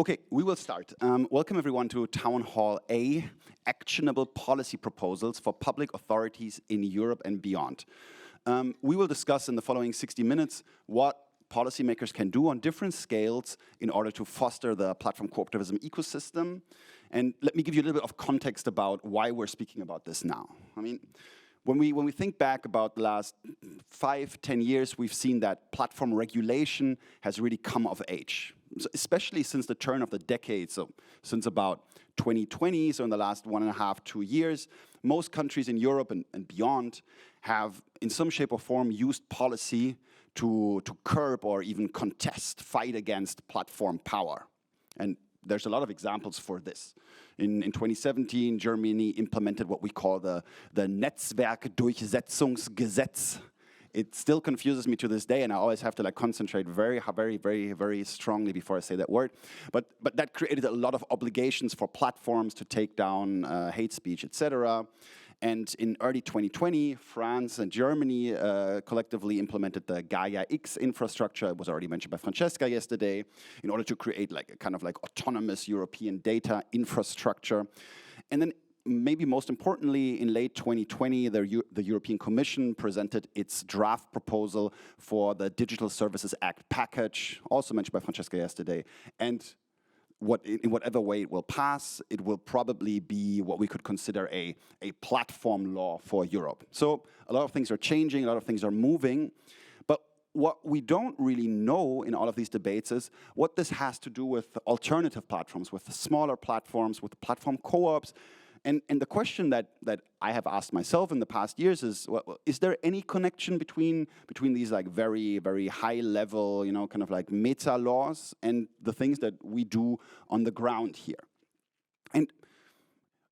Okay, we will start. Welcome everyone to Town Hall A, Actionable Policy Proposals for Public Authorities in Europe and Beyond. We will discuss in the following 60 minutes what policymakers can do on different scales in order to foster the platform cooperativism ecosystem. And let me give you a little bit of context about why we're speaking about this now. I mean, when we think back about the last 5-10 years, we've seen that platform regulation has really come of age, especially since the turn of the decade, so since about 2020, so in the last 1.5-2 years, most countries in Europe and beyond have, in some shape or form, used policy to curb or even contest, fight against platform power. And there's a lot of examples for this. In 2017, Germany implemented what we call the Netzwerkdurchsetzungsgesetz. It still confuses me to this day, and I always have to concentrate very strongly before I say that word. But that created a lot of obligations for platforms to take down hate speech, etc. And in early 2020, France and Germany collectively implemented the Gaia X infrastructure. It was already mentioned by Francesca yesterday, in order to create a kind of autonomous European data infrastructure. And then maybe most importantly, in late 2020, the European Commission presented its draft proposal for the Digital Services Act package, also mentioned by Francesca yesterday. And in whatever way it will pass, it will probably be what we could consider a platform law for Europe. So a lot of things are changing, a lot of things are moving. But what we don't really know in all of these debates is what this has to do with alternative platforms, with smaller platforms, with platform co-ops. And the question that I have asked myself in the past years is, well, is there any connection between these very high level, kind of meta laws and the things that we do on the ground here? And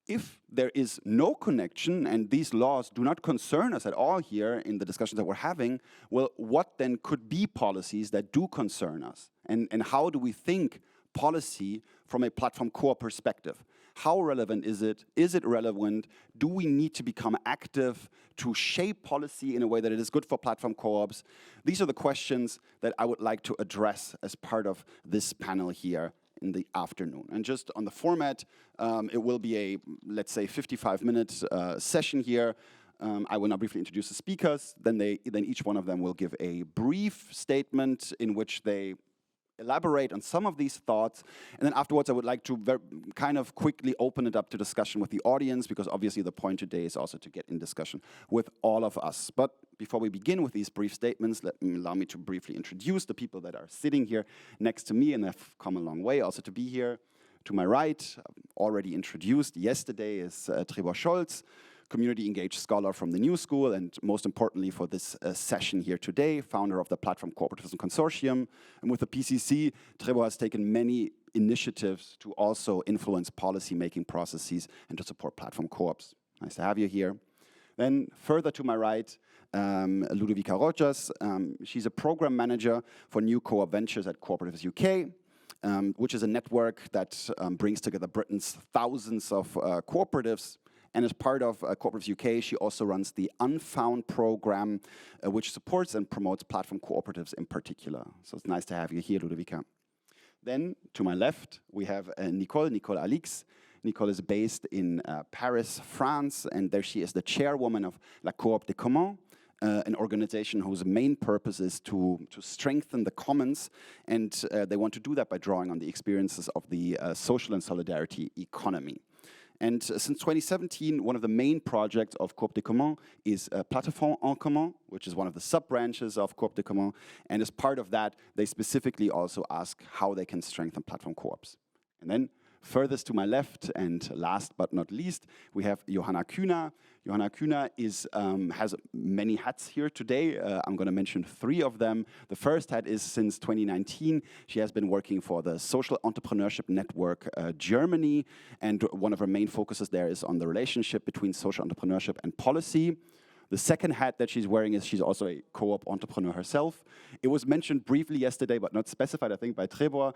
if there is no connection and these laws do not concern us at all here in the discussions that we're having, well, what then could be policies that do concern us? And how do we think policy from a platform co-op perspective? How relevant is it? Is it relevant? Do we need to become active to shape policy in a way that it is good for platform co-ops? These are the questions that I would like to address as part of this panel here in the afternoon. And just on the format, it will be a, let's say, 55-minute session here. I will now briefly introduce the speakers. Then each one of them will give a brief statement in which they elaborate on some of these thoughts, and then afterwards I would like to kind of quickly open it up to discussion with the audience, because obviously the point today is also to get in discussion with all of us. But before we begin with these brief statements, allow me to briefly introduce the people that are sitting here next to me and have come a long way also to be here. To my right, already introduced yesterday, is Trebor Scholz, community engaged scholar from the New School, and most importantly for this session here today, founder of the Platform Cooperativism Consortium. And with the PCC, Trebor has taken many initiatives to also influence policy-making processes and to support platform co-ops. Nice to have you here. Then further to my right, Ludovica. She's a program manager for new co-op ventures at Cooperatives UK, which is a network that brings together Britain's thousands of cooperatives. And as part of Cooperatives UK, she also runs the Unfound program, which supports and promotes platform cooperatives in particular. So it's nice to have you here, Ludovica. Then, to my left, we have Nicole Alix. Nicole is based in Paris, France, and there she is the chairwoman of La Coop de Communs, an organization whose main purpose is to strengthen the commons, and they want to do that by drawing on the experiences of the social and solidarity economy. And since 2017, one of the main projects of Coop de Communs is Plateforme en Commun, which is one of the sub-branches of Coop de Communs. And as part of that, they specifically also ask how they can strengthen platform co-ops. And then furthest to my left, and last but not least, we have Johanna Kühner. Johanna Kühner has many hats here today. I'm going to mention 3 of them. The first hat is since 2019. She has been working for the Social Entrepreneurship Network Germany, and one of her main focuses there is on the relationship between social entrepreneurship and policy. The second hat that she's wearing is she's also a co-op entrepreneur herself. It was mentioned briefly yesterday, but not specified, I think, by Trebor.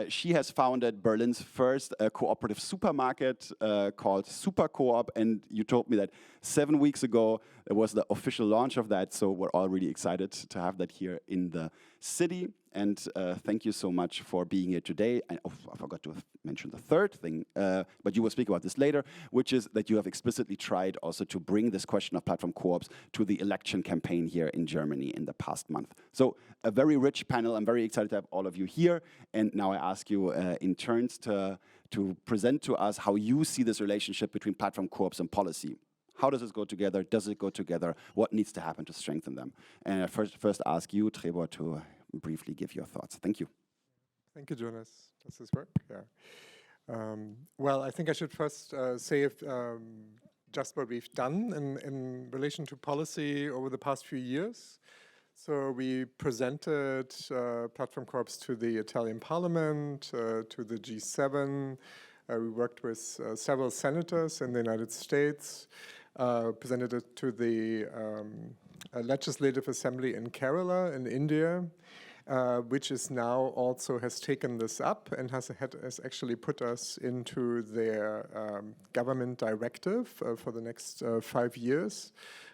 She has founded Berlin's first cooperative supermarket called Super Co-op, and you told me that 7 weeks ago there was the official launch of that, so we're all really excited to have that here in the city. And thank you so much for being here today. I forgot to mention the third thing, but you will speak about this later, which is that you have explicitly tried also to bring this question of platform co-ops to the election campaign here in Germany in the past month. So a very rich panel. I'm very excited to have all of you here. And now I ask you in turns to present to us how you see this relationship between platform co-ops and policy. How does this go together? Does it go together? What needs to happen to strengthen them? And I first ask you, Trebor, to briefly give your thoughts. Thank you. Thank you, Jonas. Does this work? Yeah. Well, I think I should first say just what we've done in relation to policy over the past few years. So we presented platform co-ops to the Italian Parliament, to the G7. We worked with several senators in the United States. Presented it to the Legislative Assembly in Kerala in India, which is now also has taken this up and has actually put us into their government directive for the next 5 years,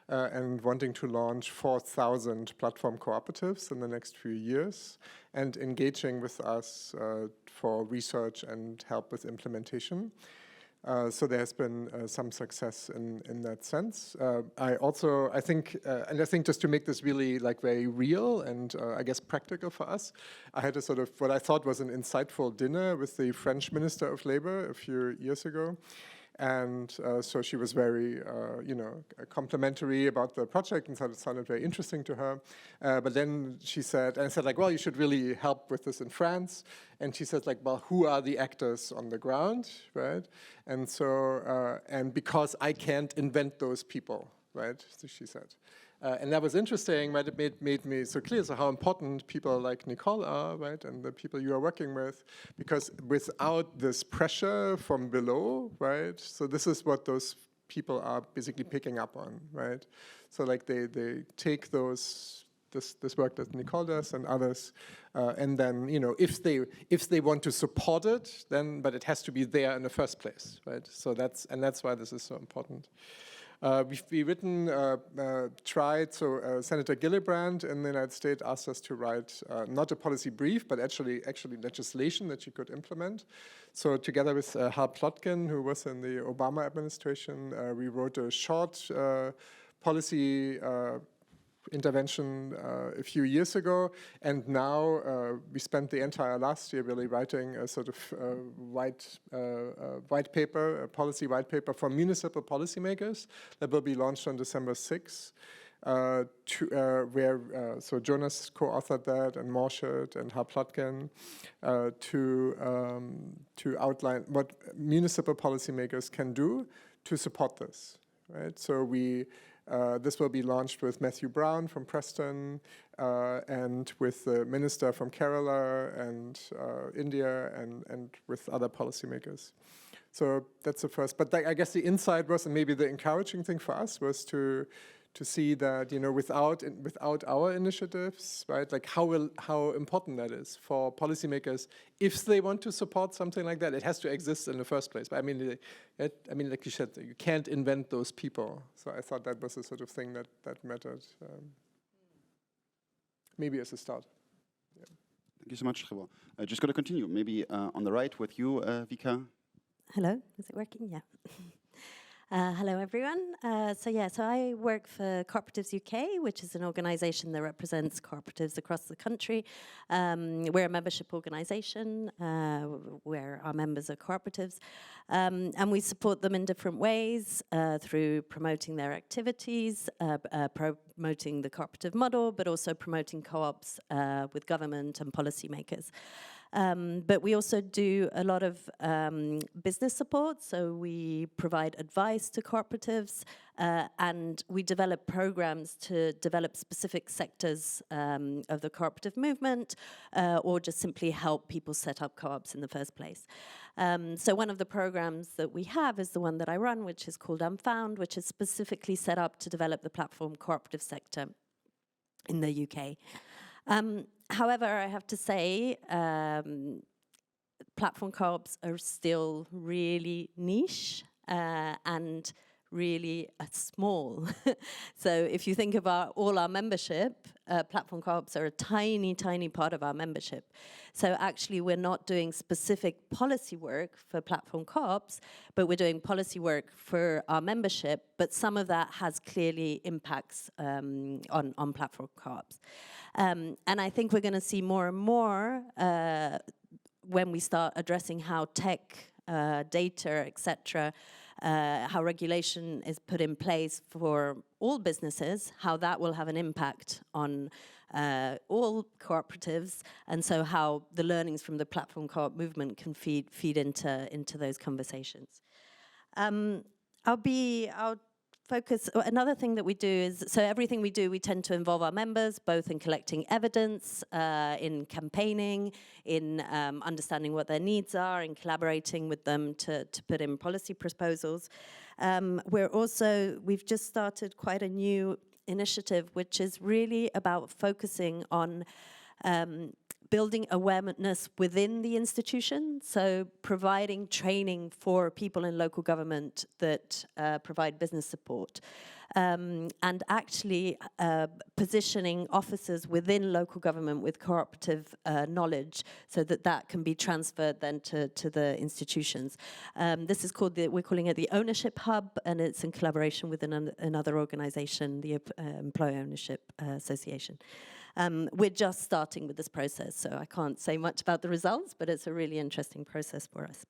and wanting to launch 4,000 platform cooperatives in the next few years, and engaging with us for research and help with implementation. So there has been some success in that sense. I think just to make this really like very real and I guess practical for us, I had a sort of what I thought was an insightful dinner with the French Minister of Labor a few years ago. And so she was very, complimentary about the project and thought it sounded very interesting to her. But then she said, like, well, you should really help with this in France. And she said, like, well, who are the actors on the ground, right? And so, and because I can't invent those people, right? So she said. And that was interesting, right? It made me so clear so how important people like Nicole are, right? And the people you are working with, because without this pressure from below, right? So this is what those people are basically picking up on, right? So like they take this work that Nicole does and others, and then, if they want to support it, then, but it has to be there in the first place, right? So that's why this is so important. We've tried, so Senator Gillibrand in the United States asked us to write not a policy brief, but actually legislation that she could implement. So together with Hal Plotkin, who was in the Obama administration, we wrote a short policy intervention a few years ago, and now we spent the entire last year really writing a sort of white paper, a policy white paper for municipal policymakers that will be launched on December 6th, so Jonas co-authored that, and Morshid and Hal Plotkin, to outline what municipal policymakers can do to support this, right? So this will be launched with Matthew Brown from Preston and with the minister from Kerala and India and with other policymakers. So that's the first. But I guess the insight was, and maybe the encouraging thing for us was to see that, without our initiatives, right, like how important that is for policymakers if they want to support something like that. It has to exist in the first place. But I mean, like you said, you can't invent those people. So I thought that was the sort of thing that mattered. Maybe as a start. Yeah. Thank you so much, Trebor. Just going to continue. Maybe on the right with you, Vika. Hello, is it working? Yeah. Hello, everyone. So I work for Cooperatives UK, which is an organisation that represents cooperatives across the country. We're a membership organisation where our members are cooperatives, and we support them in different ways through promoting their activities, promoting the cooperative model, but also promoting co-ops with government and policymakers. But we also do a lot of business support, so we provide advice to cooperatives, and we develop programs to develop specific sectors of the cooperative movement, or just simply help people set up co-ops in the first place. So one of the programs that we have is the one that I run, which is called Unfound, which is specifically set up to develop the platform cooperative sector in the UK. However, I have to say, platform co-ops are still really niche and really small. So if you think about all our membership, platform co-ops are a tiny, tiny part of our membership. So actually we're not doing specific policy work for platform co-ops, but we're doing policy work for our membership, but some of that has clearly impacts on platform co-ops. And I think we're going to see more and more when we start addressing how tech, data, etc., how regulation is put in place for all businesses, how that will have an impact on all cooperatives, and so how the learnings from the platform co-op movement can feed into those conversations. I'll focus. Another thing that we do is, so everything we do, we tend to involve our members, both in collecting evidence, in campaigning, in understanding what their needs are, in collaborating with them to put in policy proposals. We've just started quite a new initiative, which is really about focusing on building awareness within the institution, so providing training for people in local government that provide business support, and actually positioning officers within local government with cooperative knowledge so that that can be transferred then to the institutions. This is called, we're calling it the Ownership Hub, and it's in collaboration with another organization, the Employee Ownership Association. We're just starting with this process, so I can't say much about the results, but it's a really interesting process for us.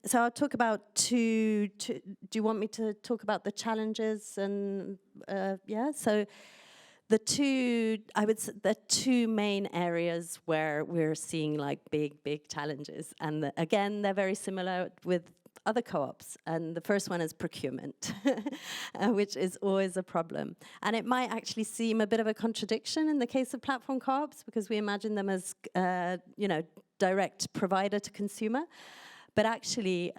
So I'll talk about do you want me to talk about the challenges? And yeah, so the two main areas where we're seeing like big challenges, and again, they're very similar with other co-ops, and the first one is procurement, which is always a problem. And it might actually seem a bit of a contradiction in the case of platform co-ops, because we imagine them as, direct provider to consumer. But actually,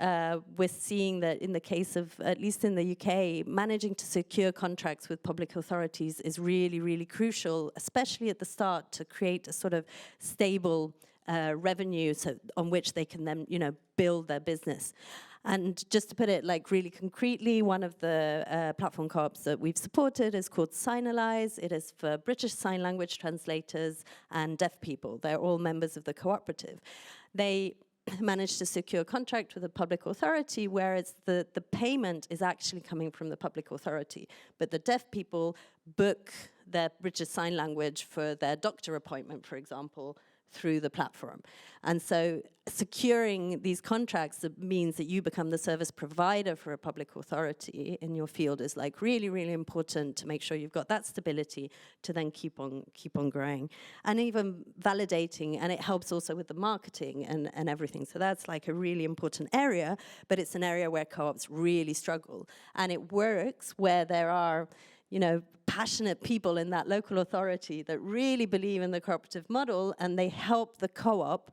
we're seeing that in the case of, at least in the UK, managing to secure contracts with public authorities is really, really crucial, especially at the start, to create a sort of stable revenue on which they can then, build their business. And just to put it like really concretely, one of the platform co-ops that we've supported is called Signalise. It is for British Sign Language translators and deaf people. They're all members of the cooperative. They managed to secure a contract with a public authority, whereas the payment is actually coming from the public authority. But the deaf people book their British Sign Language for their doctor appointment, for example, through the platform. And so securing these contracts means that you become the service provider for a public authority in your field is like really, really important to make sure you've got that stability to then keep on growing. And even validating, and it helps also with the marketing and everything. So that's like a really important area, but it's an area where co-ops really struggle. And it works where there are passionate people in that local authority that really believe in the cooperative model, and they help the co-op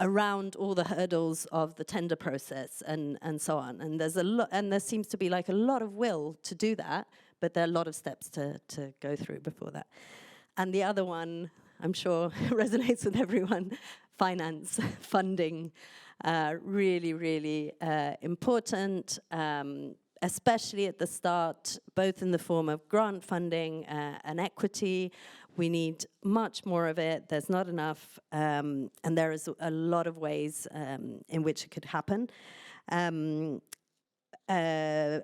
around all the hurdles of the tender process and so on. And there's there seems to be like a lot of will to do that, but there are a lot of steps to go through before that. And the other one, I'm sure resonates with everyone, finance, funding, really, really important. Especially at the start, both in the form of grant funding and equity. We need much more of it. There's not enough, and there is a lot of ways in which it could happen. And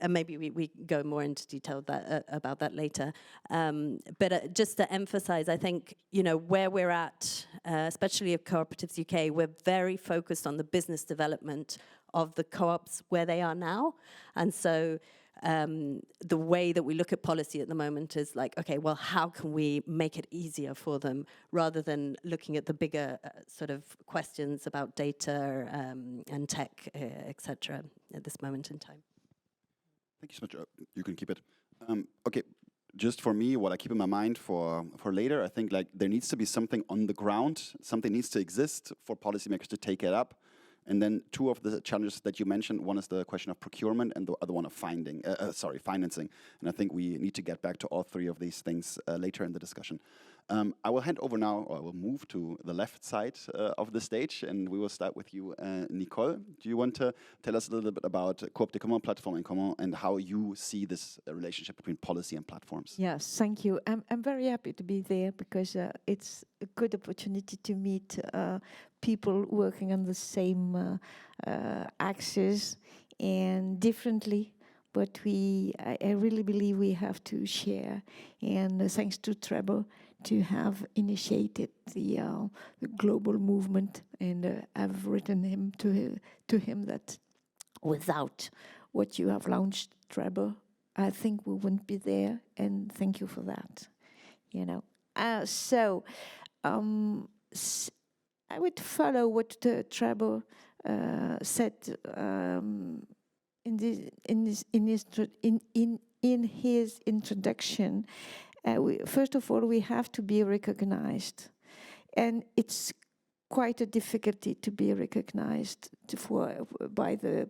maybe we go more into detail about that later. But just to emphasize, I think, where we're at, especially at Cooperatives UK, we're very focused on the business development of the co-ops where they are now. And so the way that we look at policy at the moment is like, okay, well, how can we make it easier for them, rather than looking at the bigger sort of questions about data and tech, etc. at this moment in time. Thank you so much. You can keep it. Okay, just for me, what I keep in my mind for later, I think like there needs to be something on the ground, something needs to exist for policymakers to take it up. And then two of the challenges that you mentioned, one is the question of procurement and the other one of financing. And I think we need to get back to all three of these things later in the discussion. I will hand over now, or I will move to the left side of the stage, and we will start with you, Nicole. Do you want to tell us a little bit about Coop de Communs Platform in Communs and how you see this relationship between policy and platforms? Yes, thank you. I'm very happy to be there because it's a good opportunity to meet people working on the same axis and differently. But I really believe we have to share. And thanks to Trebor to have initiated the global movement. And I've written to him that without what you have launched, Trebor, I think we wouldn't be there. And thank you for that. You know. I would follow what Trebor said in his introduction. First of all, we have to be recognized, and it's quite a difficulty to be recognized by the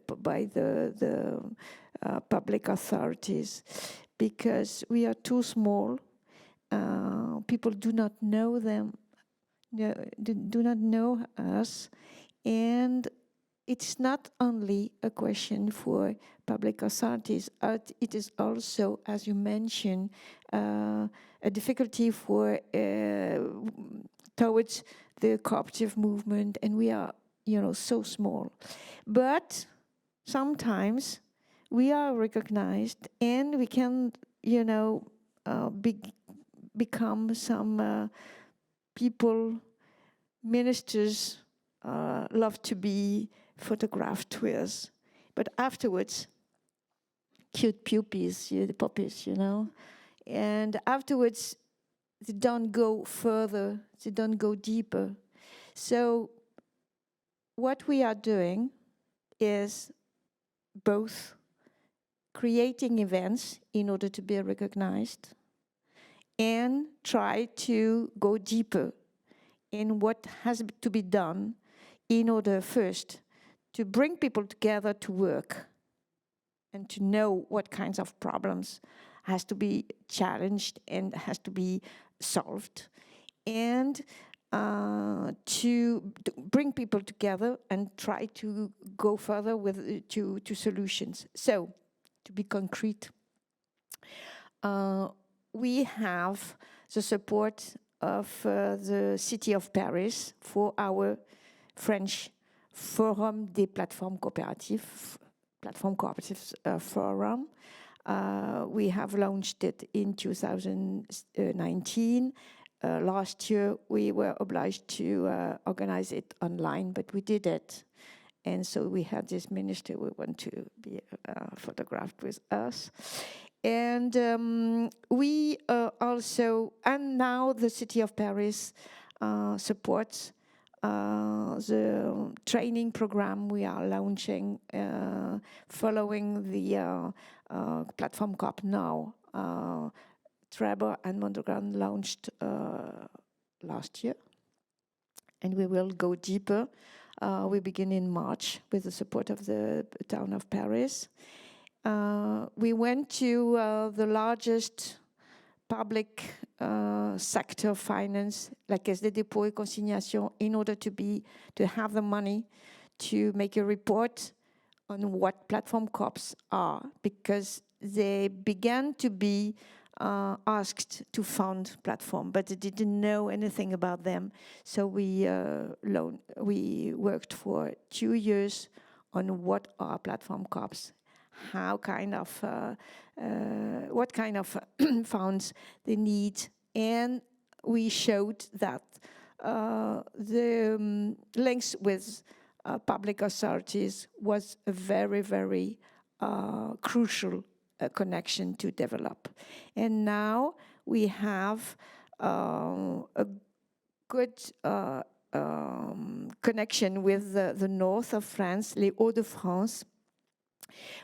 public authorities because we are too small. People do not know them, do not know us, and it's not only a question for public authorities. It is also, as you mentioned, a difficulty towards the cooperative movement, and we are, so small. But sometimes we are recognized, and we can, become some people, ministers love to be photographed with, but afterwards, cute puppies, the puppies, and afterwards they don't go further, they don't go deeper. So what we are doing is both creating events in order to be recognized and try to go deeper in what has to be done in order first to bring people together to work and to know what kinds of problems has to be challenged and has to be solved, and to bring people together and try to go further with to solutions. So, to be concrete, we have the support of the city of Paris for our French Forum des Plateformes Coopératives, Platform Cooperatives Forum. We have launched it in 2019. Last year, we were obliged to organize it online, but we did it. And so we had this minister who wanted to be photographed with us. And we also, and now the city of Paris supports the training program we are launching following the Platform Coop now. Trebor and Mondragon launched last year, and we will go deeper. We begin in March with the support of the town of Paris. We went to the largest public sector finance, like Caisse des Dépôts et Consignations, in order to have the money to make a report on what platform coops are, because they began to be asked to fund platform, but they didn't know anything about them. So we worked for 2 years on what are platform coops, what kind of funds they need, and we showed that the links with public authorities was a very, very crucial connection to develop. And now we have a good connection with the north of France, les Hauts-de-France.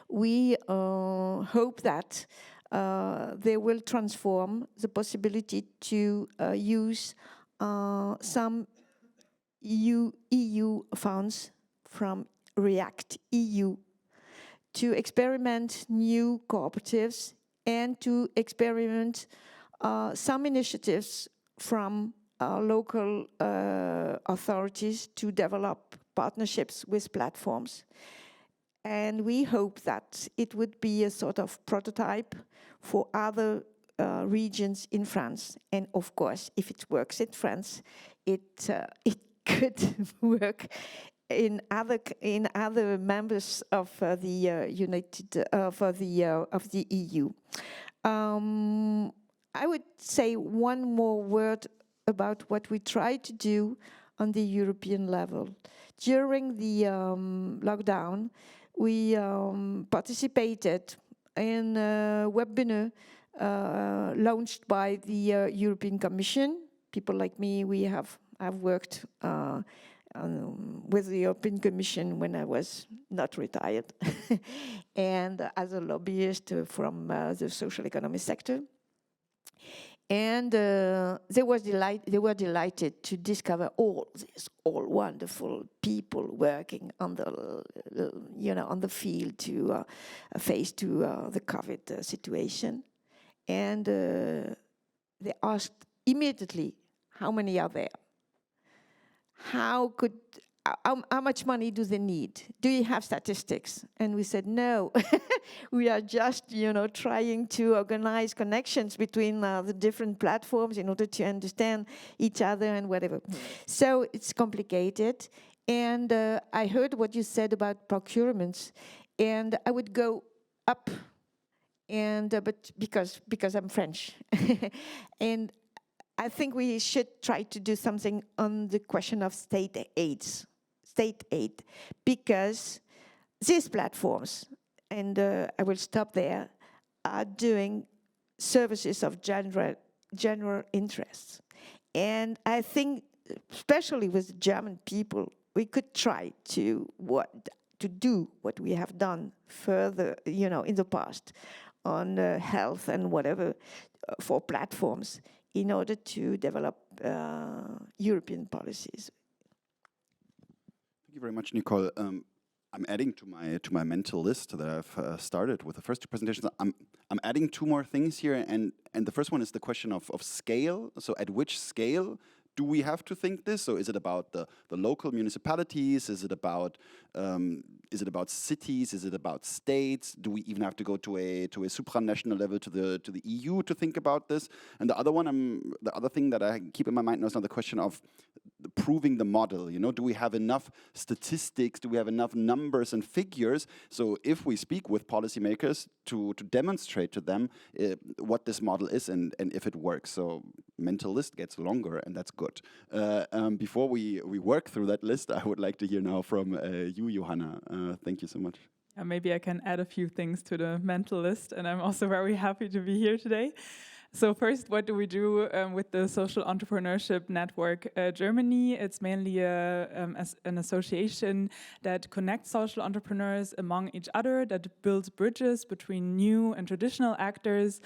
We hope that they will transform the possibility to use some EU funds from React EU to experiment new cooperatives and to experiment some initiatives from local authorities to develop partnerships with platforms. And we hope that it would be a sort of prototype for other regions in France. And of course, if it works in France, it could work in other members of the EU. I would say one more word about what we try to do on the European level. During the lockdown, we participated in a webinar launched by the European Commission. People like me, I've worked with the European Commission when I was not retired, and as a lobbyist from the social economy sector. And they were delighted to discover all these wonderful people working on the field to face the COVID situation. And they asked immediately, how many are there? How much money do they need? Do you have statistics? And we said, no, we are just, trying to organize connections between the different platforms in order to understand each other and whatever. So it's complicated. And I heard what you said about procurements, and I would go up, and but because I'm French, and I think we should try to do something on the question of state aid, because these platforms, and I will stop there, are doing services of general interest. And I think, especially with German people, we could try to do what we have done further, in the past on health and whatever for platforms, in order to develop European policies. Thank you very much, Nicole. I'm adding to my mental list that I've started with the first two presentations. I'm adding two more things here, and the first one is the question of scale. So at which scale do we have to think this? So is it about the local municipalities? Is it about cities? Is it about states? Do we even have to go to a supranational level, to the EU, to think about this? And the other thing that I keep in my mind now is now the question of proving the model. Do we have enough statistics? Do we have enough numbers and figures? So if we speak with policymakers to demonstrate to them what this model is and if it works. So mental list gets longer, and that's good. Before we work through that list, I would like to hear now from you, Johanna. Thank you so much. Maybe I can add a few things to the mental list, and I'm also very happy to be here today. So first, what do we do with the Social Entrepreneurship Network Germany? It's mainly an association that connects social entrepreneurs among each other, that builds bridges between new and traditional actors,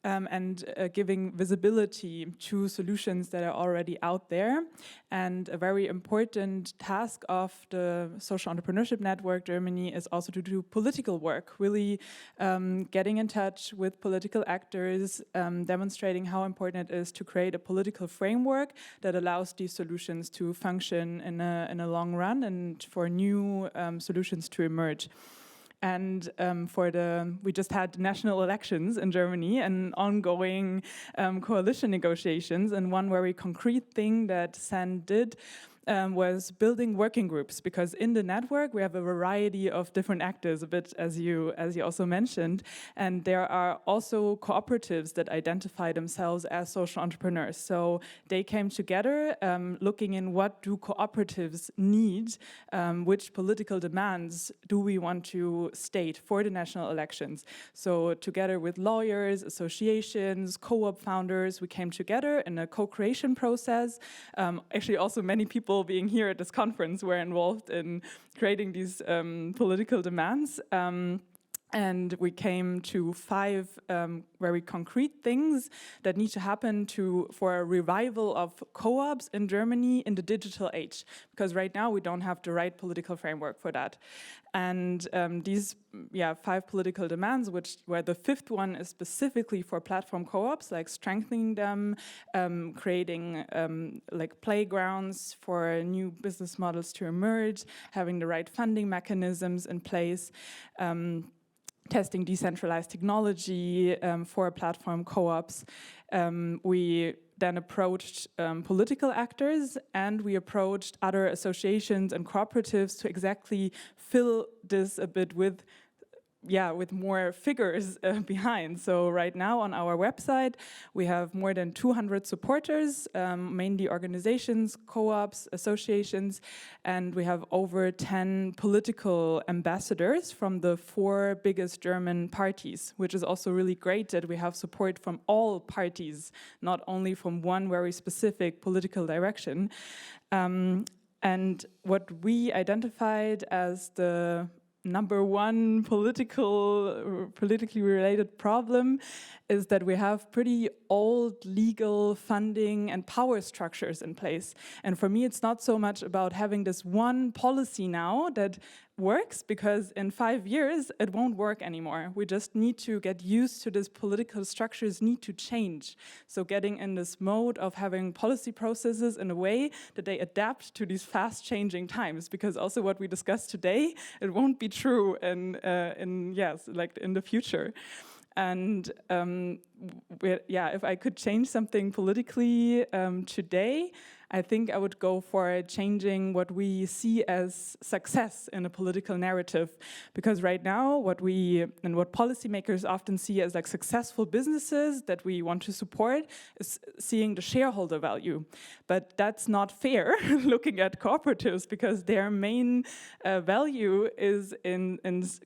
and giving visibility to solutions that are already out there. And a very important task of the Social Entrepreneurship Network Germany is also to do political work, really getting in touch with political actors, demonstrating how important it is to create a political framework that allows these solutions to function in a long run and for new solutions to emerge. And we just had national elections in Germany and ongoing coalition negotiations. And one very concrete thing that SAN did was building working groups, because in the network we have a variety of different actors, a bit as you also mentioned, and there are also cooperatives that identify themselves as social entrepreneurs. So they came together looking in what do cooperatives need, which political demands do we want to state for the national elections. So together with lawyers, associations, co-op founders, we came together in a co-creation process. Actually also many people being here at this conference were involved in creating these political demands. And we came to 5 very concrete things that need to happen for a revival of co-ops in Germany in the digital age. Because right now we don't have the right political framework for that. And these 5 political demands, where the 5th one is specifically for platform co-ops, like strengthening them, creating like playgrounds for new business models to emerge, having the right funding mechanisms in place, testing decentralized technology for platform co-ops. We then approached political actors, and we approached other associations and cooperatives to exactly fill this a bit with more figures behind. So right now on our website, we have more than 200 supporters, mainly organizations, co-ops, associations, and we have over 10 political ambassadors from the 4 biggest German parties, which is also really great that we have support from all parties, not only from one very specific political direction. And what we identified as the number one politically related problem is that we have pretty old legal funding and power structures in place. And for me, it's not so much about having this one policy now that works, because in 5 years, it won't work anymore. We just need to get used to this political structures need to change. So getting in this mode of having policy processes in a way that they adapt to these fast changing times, because also what we discussed today, it won't be true in the future. And if I could change something politically today, I think I would go for changing what we see as success in a political narrative. Because right now, what policymakers often see as like successful businesses that we want to support is seeing the shareholder value. But that's not fair looking at cooperatives, because their main value is in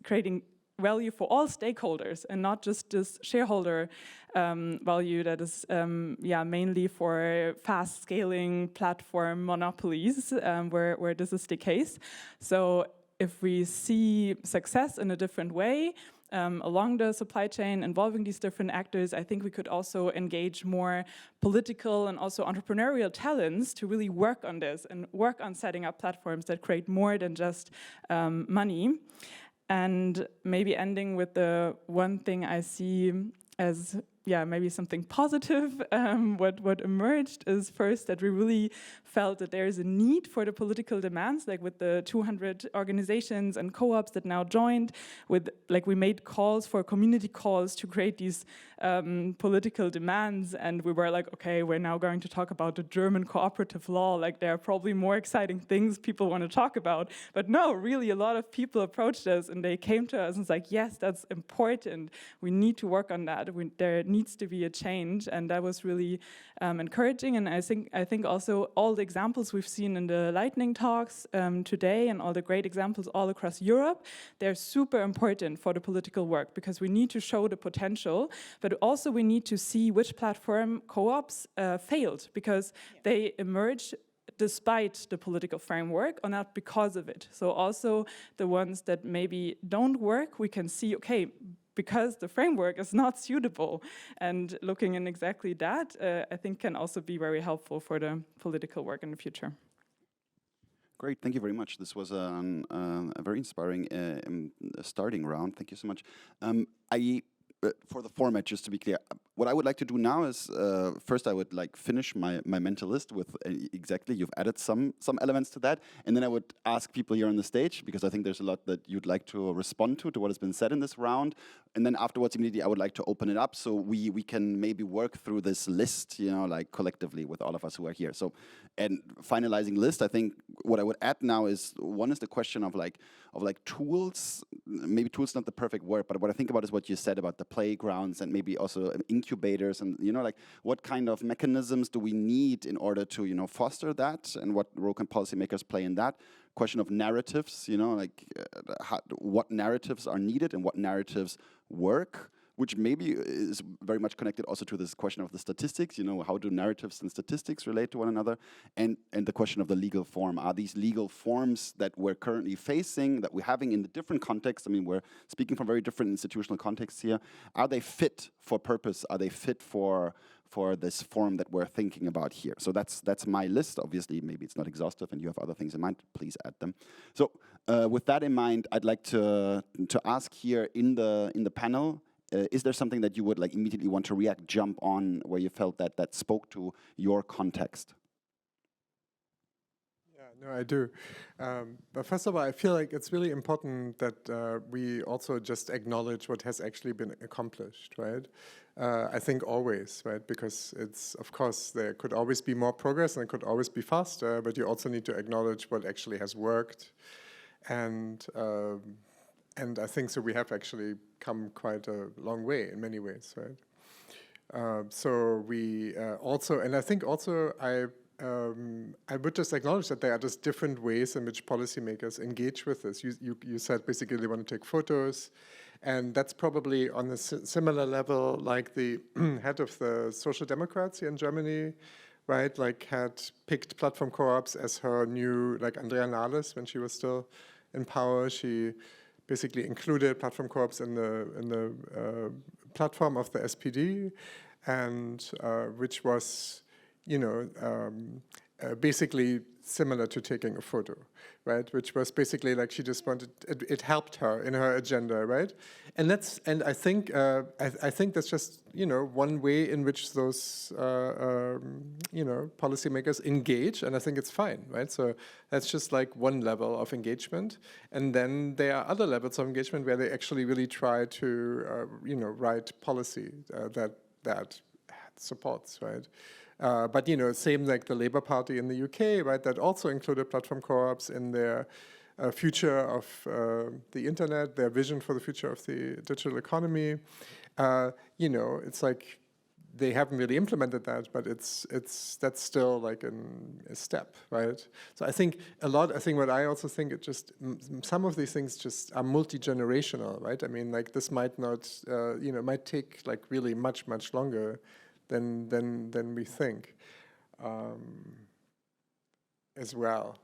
creating value for all stakeholders, and not just this shareholder value that is mainly for fast scaling platform monopolies, where this is the case. So if we see success in a different way along the supply chain, involving these different actors, I think we could also engage more political and also entrepreneurial talents to really work on this and work on setting up platforms that create more than just money. And maybe ending with the one thing I see as maybe something positive, what emerged is first that we really felt that there is a need for the political demands, like with the 200 organizations and co-ops that now joined, we made calls for community calls to create these political demands, and we were like, okay, we're now going to talk about the German cooperative law, like there are probably more exciting things people want to talk about, but no, really a lot of people approached us and they came to us and was like, yes, that's important, we need to work on that, there needs to be a change, and that was really encouraging. And I think also all the examples we've seen in the lightning talks today, and all the great examples all across Europe, they're super important for the political work, because we need to show the potential, but also we need to see which platform co-ops failed, because they emerge despite the political framework or not because of it. So also the ones that maybe don't work, we can see, okay, because the framework is not suitable. And looking in exactly that, I think can also be very helpful for the political work in the future. Great, thank you very much. This was a very inspiring starting round. Thank you so much. For the format, just to be clear, what I would like to do now is first I would like finish my mental list with exactly, you've added some elements to that, and then I would ask people here on the stage, because I think there's a lot that you'd like to respond to what has been said in this round, and then afterwards immediately I would like to open it up so we can maybe work through this list, like collectively with all of us who are here. So, and finalizing list, I think what I would add now is, one is the question of tools. Maybe tools not the perfect word, but what I think about is what you said about the playgrounds and maybe also incubators, and what kind of mechanisms do we need in order to foster that, and what role can policymakers play in that? Question of narratives, what narratives are needed and what narratives work. which maybe is very much connected also to this question of the statistics. You know, how do narratives and statistics relate to one another? And the question of the legal form. Are these legal forms that we're currently facing, that we're having in the different contexts? I mean, we're speaking from very different institutional contexts here. Are they fit for purpose? Are they fit for this form that we're thinking about here? So that's my list. Obviously, maybe it's not exhaustive, and you have other things in mind. Please add them. So with that in mind, I'd like to ask here in the panel. Is there something that you would like immediately want to react, jump on, where you felt that spoke to your context? No, I do. But first of all, I feel like it's really important that we also just acknowledge what has actually been accomplished, right? I think always, right? Because it's, of course, there could always be more progress and it could always be faster, but you also need to acknowledge what actually has worked. And I think so we have actually come quite a long way in many ways, right? So we also, and I think also I would just acknowledge that there are just different ways in which policymakers engage with this. You said basically they want to take photos, and that's probably on a similar level like the head of the Social Democrats here in Germany, right? Like had picked platform co-ops as her new, like Andrea Nahles when she was still in power. She basically included platform co-ops in the platform of the SPD, and which was, you know, basically similar to taking a photo, right? Which was basically like she just wanted, it helped her in her agenda, right? And I think that's just, you know, one way in which those, you know, policymakers engage, and I think it's fine, right? So that's just like one level of engagement, and then there are other levels of engagement where they actually really try to, you know, write policy that supports, right? But, you know, same like the Labour Party in the UK, right, that also included platform co-ops in their future of the internet, their vision for the future of the digital economy. You know, it's like they haven't really implemented that, but that's still like a step, right? So I think what I also think it just, some of these things just are multi-generational, right? I mean, like this might not, you know, might take like really much longer than we think as well.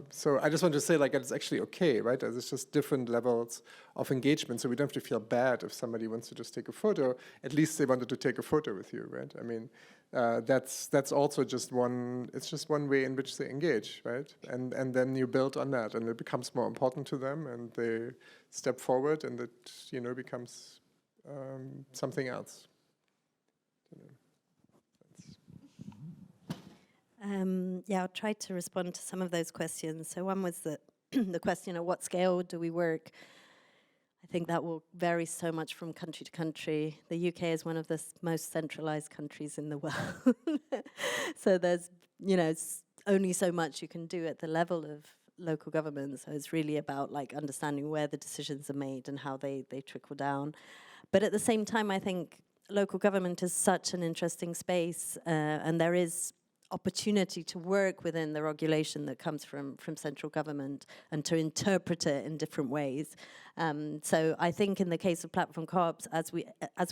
So I just want to say, like, it's actually okay, right? There's just different levels of engagement, so we don't have to feel bad if somebody wants to just take a photo. At least they wanted to take a photo with you, right? I mean, that's also just one. It's just one way in which they engage, right? And then you build on that, and it becomes more important to them, and they step forward, and it, you know, becomes something else. Yeah, I'll try to respond to some of those questions. So one was the question at what scale do we work? I think that will vary so much from country to country. The UK is one of the most centralized countries in the world. So there's, you know, only so much you can do at the level of local government. So it's really about like understanding where the decisions are made and how they trickle down. But at the same time, I think local government is such an interesting space, and there is opportunity to work within the regulation that comes from central government and to interpret it in different ways. So I think in the case of platform co-ops, as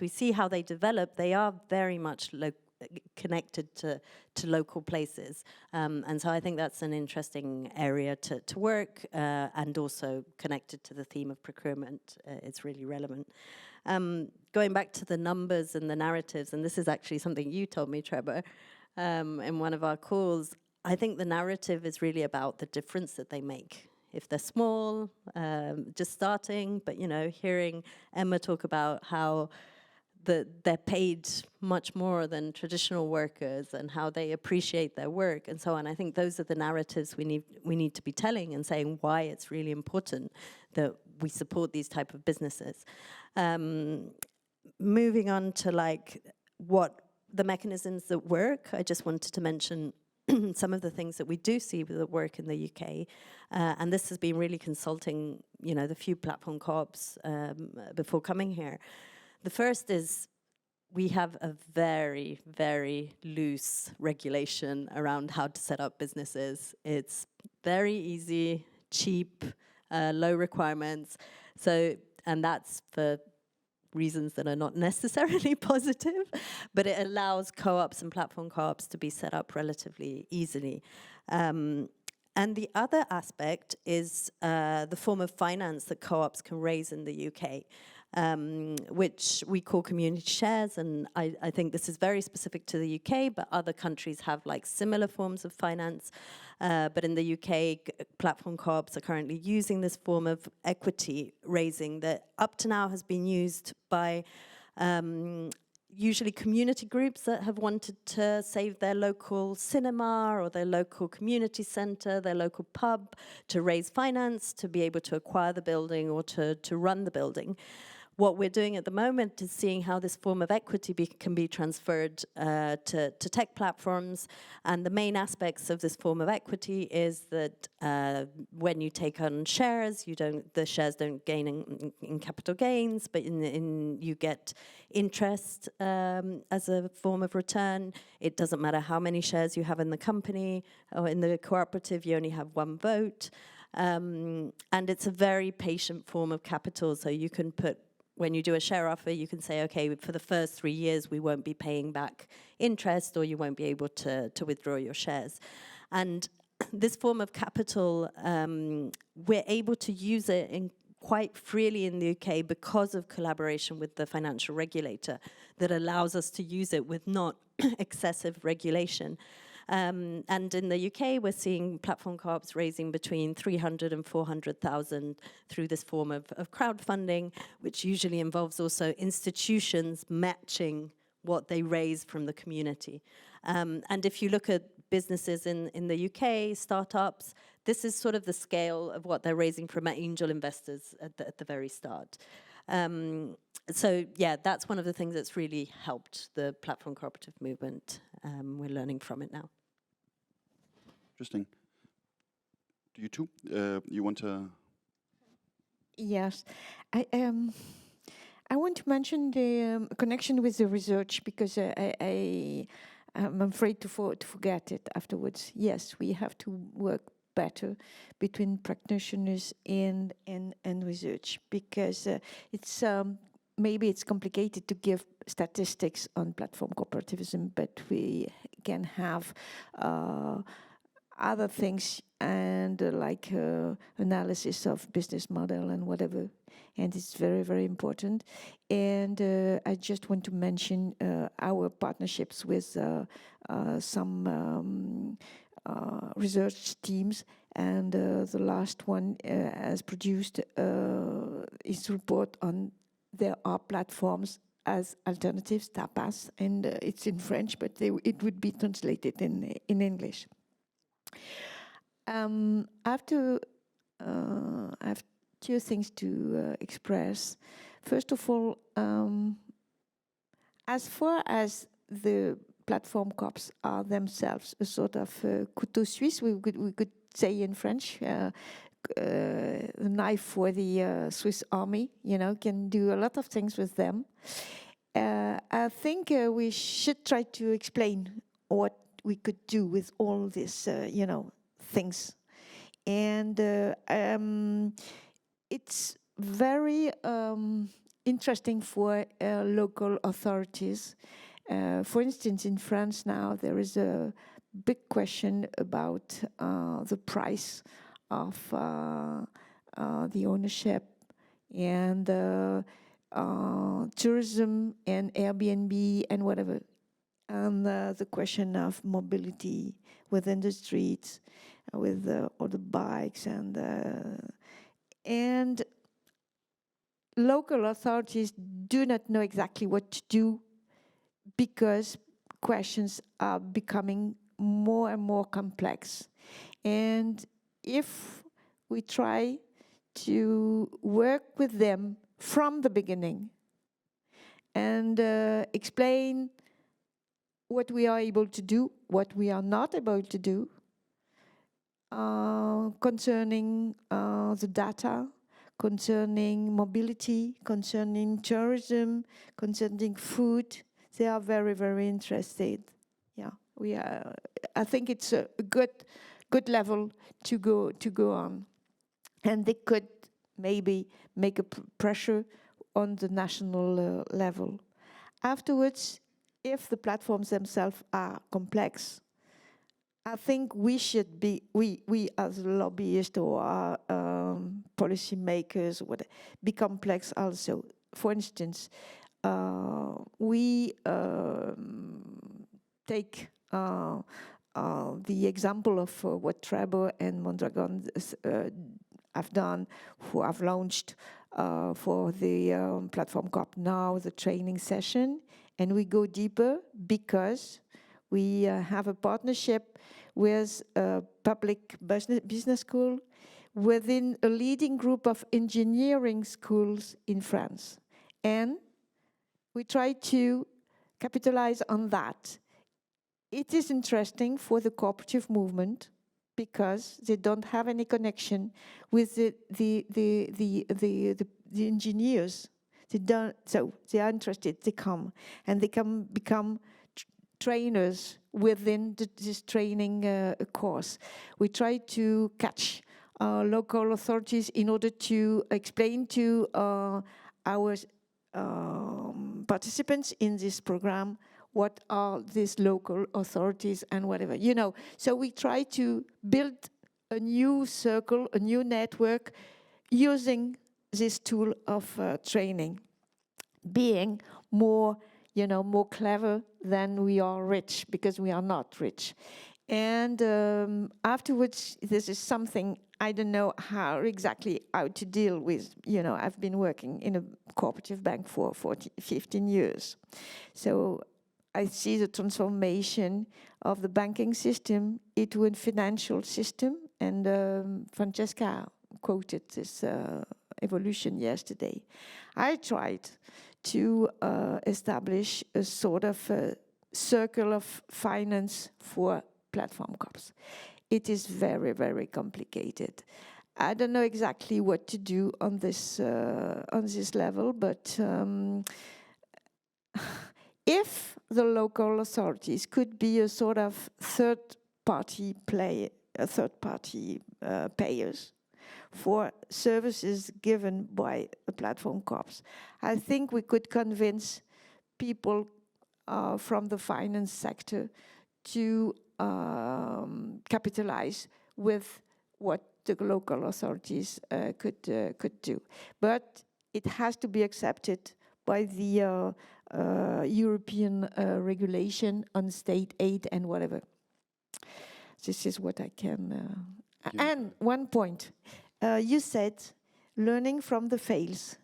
we see how they develop, they are very much connected to local places. And so I think that's an interesting area to work, and also connected to the theme of procurement. It's really relevant. Going back to the numbers and the narratives, and this is actually something you told me, Trebor, in one of our calls, I think the narrative is really about the difference that they make. If they're small, just starting, but, you know, hearing Emma talk about how they're paid much more than traditional workers and how they appreciate their work and so on. I think those are the narratives we need to be telling and saying why it's really important that we support these type of businesses. Moving on to like what the mechanisms that work, I just wanted to mention some of the things that we do see that work in the UK, and this has been really consulting, you know, the few platform co-ops before coming here. The first is we have a very, very loose regulation around how to set up businesses. It's very easy, cheap, low requirements. So, and that's for reasons that are not necessarily positive, but it allows co-ops and platform co-ops to be set up relatively easily. And the other aspect is the form of finance that co-ops can raise in the UK, which we call community shares. And I think this is very specific to the UK, but other countries have like similar forms of finance. But in the UK, platform co-ops are currently using this form of equity raising that up to now has been used by usually community groups that have wanted to save their local cinema or their local community centre, their local pub, to raise finance, to be able to acquire the building or to run the building. What we're doing at the moment is seeing how this form of equity can be transferred to tech platforms. And the main aspects of this form of equity is that when you take on shares, the shares don't gain in capital gains, but you get interest as a form of return. It doesn't matter how many shares you have in the company or in the cooperative, you only have one vote. And it's a very patient form of capital, so you can put, when you do a share offer, you can say, okay, for the first 3 years, we won't be paying back interest, or you won't be able to withdraw your shares. And this form of capital, we're able to use it quite freely in the UK because of collaboration with the financial regulator that allows us to use it with not excessive regulation. And in the UK, we're seeing platform co-ops raising between 300 and 400,000 through this form of crowdfunding, which usually involves also institutions matching what they raise from the community. And if you look at businesses in the UK, startups, this is sort of the scale of what they're raising from angel investors at the very start. So yeah, that's one of the things that's really helped the platform cooperative movement. We're learning from it now. Interesting. Do you too? You want to? Yes, I want to mention the connection with the research, because I'm afraid to forget it afterwards. Yes, we have to work better between practitioners and research, because it's maybe it's complicated to give statistics on platform cooperativism, but we can have other things and like analysis of business model and whatever, and it's very, very important. And I just want to mention our partnerships with some research teams, and the last one has produced its report on there are platforms as alternatives, tapas, and it's in French, but it would be translated in English. I have two things to express. First of all, as far as the platform cops are themselves a sort of couteau suisse, we could say in French, the knife for the Swiss army, can do a lot of things with them. I think we should try to explain what we could do with all this, things. And it's very interesting for local authorities. For instance, in France now, there is a big question about the price of the ownership and tourism and Airbnb and whatever. And the question of mobility within the streets, with all the bikes and local authorities do not know exactly what to do, because questions are becoming more and more complex. And if we try to work with them from the beginning and explain what we are able to do, what we are not able to do, concerning the data, concerning mobility, concerning tourism, concerning food, they are very, very interested. Yeah, we are. I think it's a good level to go on, and they could maybe make a pressure on the national level. Afterwards, if the platforms themselves are complex, I think we should be, we as lobbyists or policy makers, be complex also. For instance, we take the example of what Trebor and Mondragon have done, who have launched for the platform Coop now, the training session, and we go deeper because we have a partnership with a public business school within a leading group of engineering schools in France. And we try to capitalize on that. It is interesting for the cooperative movement because they don't have any connection with the engineers. They don't, so they are interested, they come, and they can become trainers within this training course. We try to catch local authorities in order to explain to our participants in this program what are these local authorities and whatever, you know. So we try to build a new circle, a new network, using this tool of training, being more, you know, more clever than we are rich, because we are not rich. And afterwards, this is something I don't know how to deal with. You know, I've been working in a cooperative bank for 15 years. So I see the transformation of the banking system into a financial system. And Francesca quoted this evolution yesterday. I tried to establish a sort of circle of finance for platform Coops. It is very, very complicated. I don't know exactly what to do on this level, but if the local authorities could be a sort of third-party payers for services given by the platform Coops, I think we could convince people from the finance sector to capitalize with what the local authorities could do. But it has to be accepted by the European regulation on state aid and whatever. This is what I can... And one point, you said learning from the fails.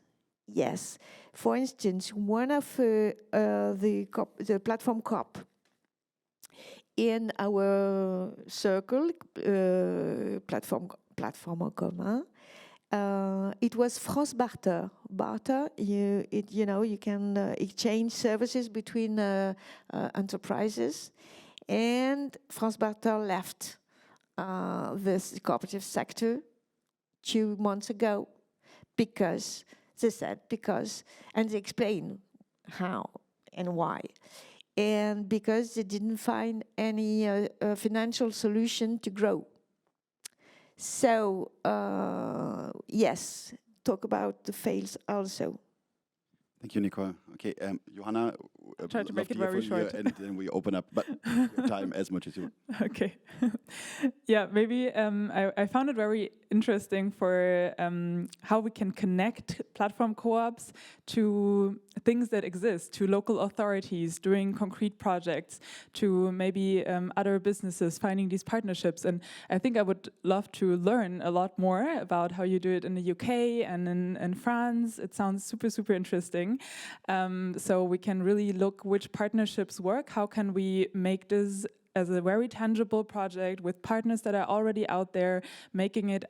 Yes. For instance, one of the platform Coop in our circle, platform en commun, it was France Barter. Barter, you can exchange services between enterprises, and France Barter left this cooperative sector 2 months ago because they said and they explain how and why. And because they didn't find any financial solution to grow. So, yes, talk about the fails also. Thank you, Nicole. Okay, Johanna, try to make it very short. And then we open up time as much as you want. Okay. Yeah, maybe I found it very interesting for how we can connect platform co-ops to things that exist, to local authorities doing concrete projects, to maybe other businesses finding these partnerships. And I think I would love to learn a lot more about how you do it in the UK and in France. It sounds super, super interesting. So we can really look which partnerships work. How can we make this as a very tangible project with partners that are already out there, making it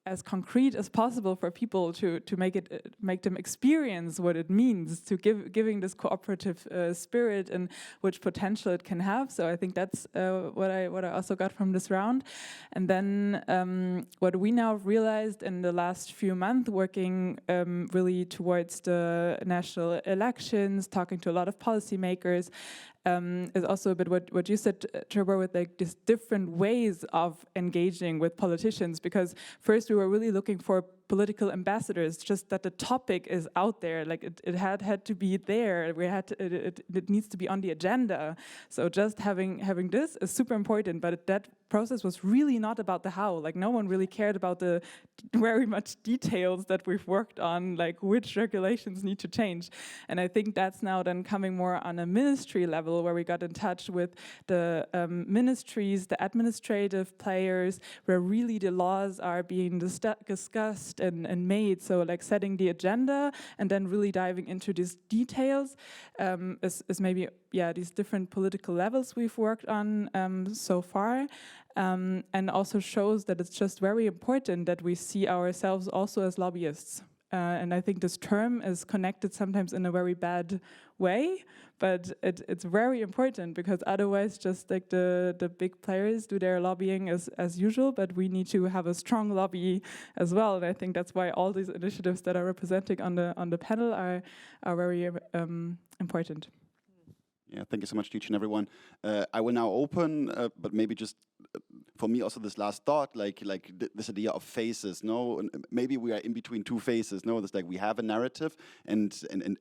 as concrete as possible for people to make them experience what it means to giving this cooperative spirit and which potential it can have. So I think that's what I also got from this round. And then what we now realized in the last few months, working really towards the national elections, talking to a lot of policymakers, is also a bit what you said, Trebor, with like these different ways of engaging with politicians. Because first we were really looking for political ambassadors, just that the topic is out there, like it had to be there. It needs to be on the agenda. So just having this is super important, but that process was really not about the how. Like no one really cared about the very much details that we've worked on, like which regulations need to change. And I think that's now then coming more on a ministry level, where we got in touch with the ministries, the administrative players, where really the laws are being discussed and made. So like setting the agenda and then really diving into these details is maybe, these different political levels we've worked on so far. And also shows that it's just very important that we see ourselves also as lobbyists. And I think this term is connected sometimes in a very bad way, but it's very important, because otherwise just like the big players do their lobbying as usual, but we need to have a strong lobby as well. And I think that's why all these initiatives that are represented on the panel are very important. Yeah, thank you so much to each and everyone. I will now open, but maybe just for me also this last thought, like this idea of phases. No, maybe we are in between two phases. No, it's like we have a narrative, and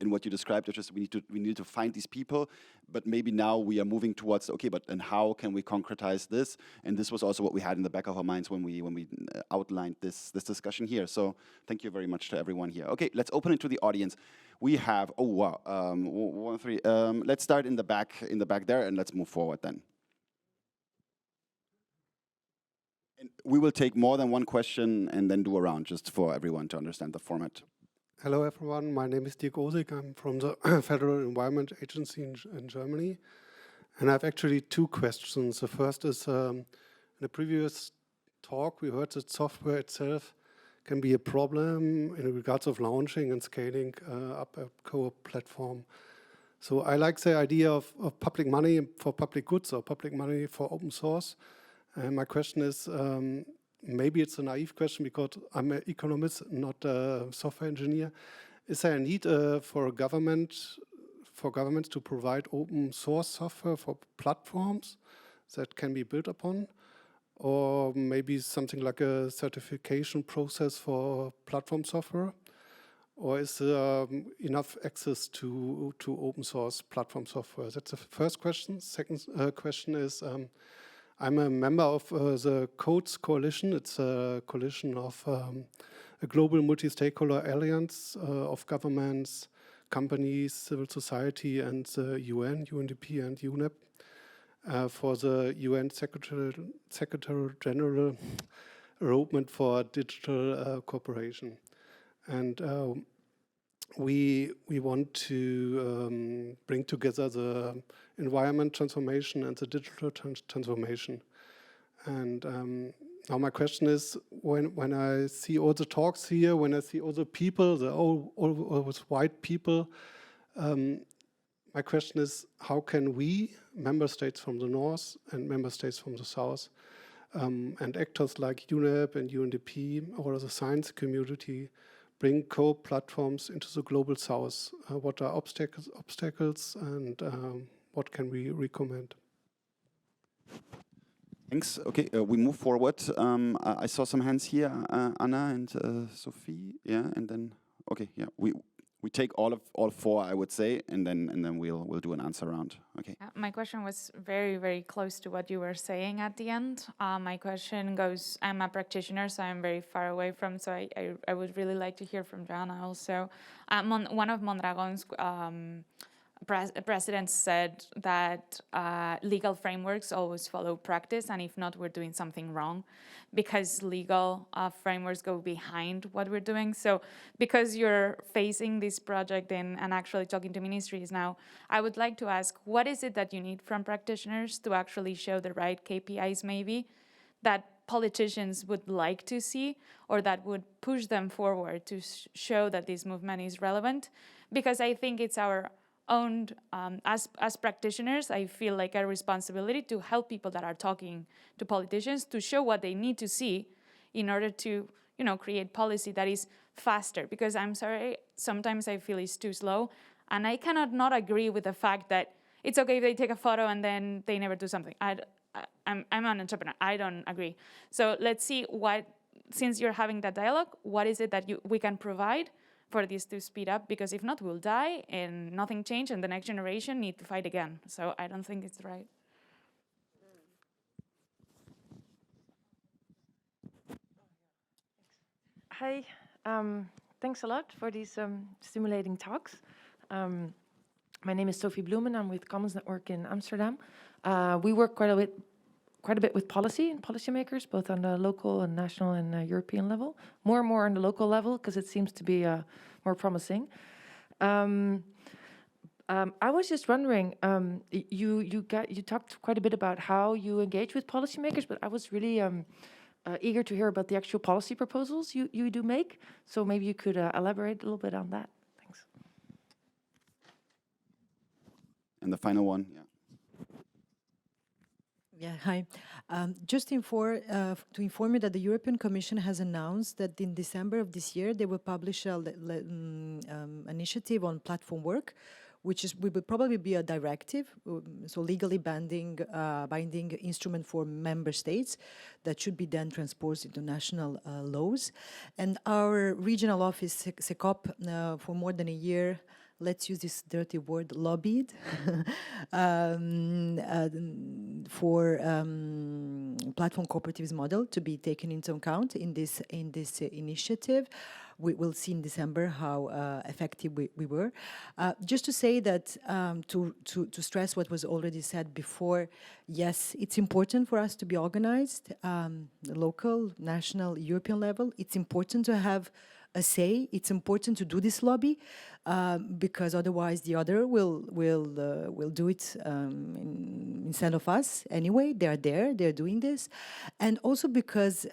what you described is just we need to find these people, but maybe now we are moving towards and how can we concretize this? And this was also what we had in the back of our minds when we outlined this discussion here. So thank you very much to everyone here. Okay, let's open it to the audience. We have 1, 3. Let's start in the back there, and let's move forward then. And we will take more than one question and then do a round, just for everyone to understand the format. Hello everyone, my name is Dirk Osig. I'm from the Federal Environment Agency in Germany. And I have actually two questions. The first is, in a previous talk we heard that software itself can be a problem in regards of launching and scaling up a Coop platform. So I like the idea of public money for public goods, or public money for open source. And my question is, maybe it's a naive question because I'm an economist, not a software engineer. Is there a need for governments to provide open source software for platforms that can be built upon? Or maybe something like a certification process for platform software? Or is there enough access to open source platform software? That's the first question. Second question is, I'm a member of the Codes Coalition. It's a coalition of a global multi-stakeholder alliance of governments, companies, civil society, and the UN, UNDP, and UNEP for the UN Secretary General Roadmap for Digital Cooperation. And we want to bring together the environment transformation and the digital transformation. And now my question is, when I see all the talks here, when I see all the people, all those white people, my question is, how can we, member states from the north and member states from the south, and actors like UNEP and UNDP, or the science community, bring Coop platforms into the global south? What are obstacles and what can we recommend? Thanks. Okay, we move forward. I saw some hands here, Anna and Sophie. Yeah, and then we take all four, I would say, and then we'll do an answer round. Okay. My question was very, very close to what you were saying at the end. My question goes: I'm a practitioner, so I'm very far away from. So I would really like to hear from Johanna also. One of Mondragon's presidents said that legal frameworks always follow practice, and if not, we're doing something wrong, because legal frameworks go behind what we're doing. So because you're facing this project and actually talking to ministries now, I would like to ask, what is it that you need from practitioners to actually show the right KPIs maybe that politicians would like to see, or that would push them forward to show that this movement is relevant? Because I think it's our own, as practitioners, I feel like a responsibility to help people that are talking to politicians to show what they need to see in order to, create policy that is faster. Because I'm sorry, sometimes I feel it's too slow, and I cannot not agree with the fact that it's okay if they take a photo and then they never do something. I'm an entrepreneur. I don't agree. So let's see what since you're having that dialogue, what is it that we can provide for this to speed up? Because if not, we'll die and nothing changed, and the next generation need to fight again. So I don't think it's right. Hi, thanks a lot for these stimulating talks. My name is Sophie Bloemen. I'm with Communs Network in Amsterdam. We work quite a bit with policy and policymakers, both on the local and national and European level. More and more on the local level, because it seems to be more promising. I was just wondering, you talked quite a bit about how you engage with policymakers, but I was really eager to hear about the actual policy proposals you do make. So maybe you could elaborate a little bit on that. Thanks. And the final one, yeah. Yeah, hi. Just to inform you that the European Commission has announced that in December of this year, they will publish an initiative on platform work, which will probably be a directive, so legally binding instrument for member states that should be then transposed into national laws. And our regional office, COP, for more than a year, let's use this dirty word, lobbied for platform cooperatives model to be taken into account in this initiative. We will see in December how effective we were. Just to say that, to stress what was already said before, yes, it's important for us to be organized, local, national, European level. It's important to have a say. It's important to do this lobby because otherwise the other will do it instead of us. Anyway, they are there, they're doing this, and also because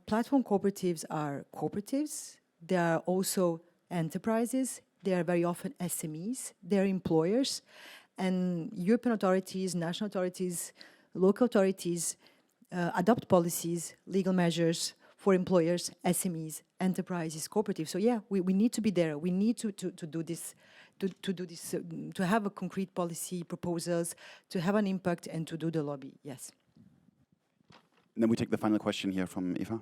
platform cooperatives are cooperatives. They are also enterprises. They are very often SMEs. They are employers, and European authorities, national authorities, local authorities adopt policies, legal measures for employers, SMEs, enterprises, cooperatives. So yeah, we need to be there. We need to do this, to have a concrete policy proposals, to have an impact, and to do the lobby. Yes. And then we take the final question here from Eva.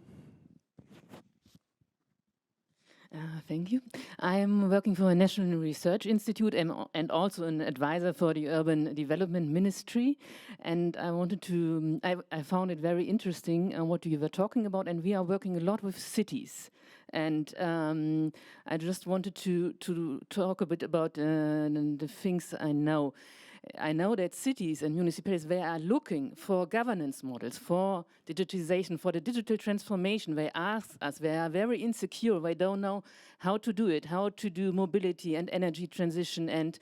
Thank you. I am working for a National Research Institute and also an advisor for the Urban Development Ministry. And I wanted to, I found it very interesting what you were talking about, and we are working a lot with cities. And I just wanted to talk a bit about the things I know. I know that cities and municipalities, they are looking for governance models, for digitization, for the digital transformation. They ask us, they are very insecure, they don't know how to do it, how to do mobility and energy transition and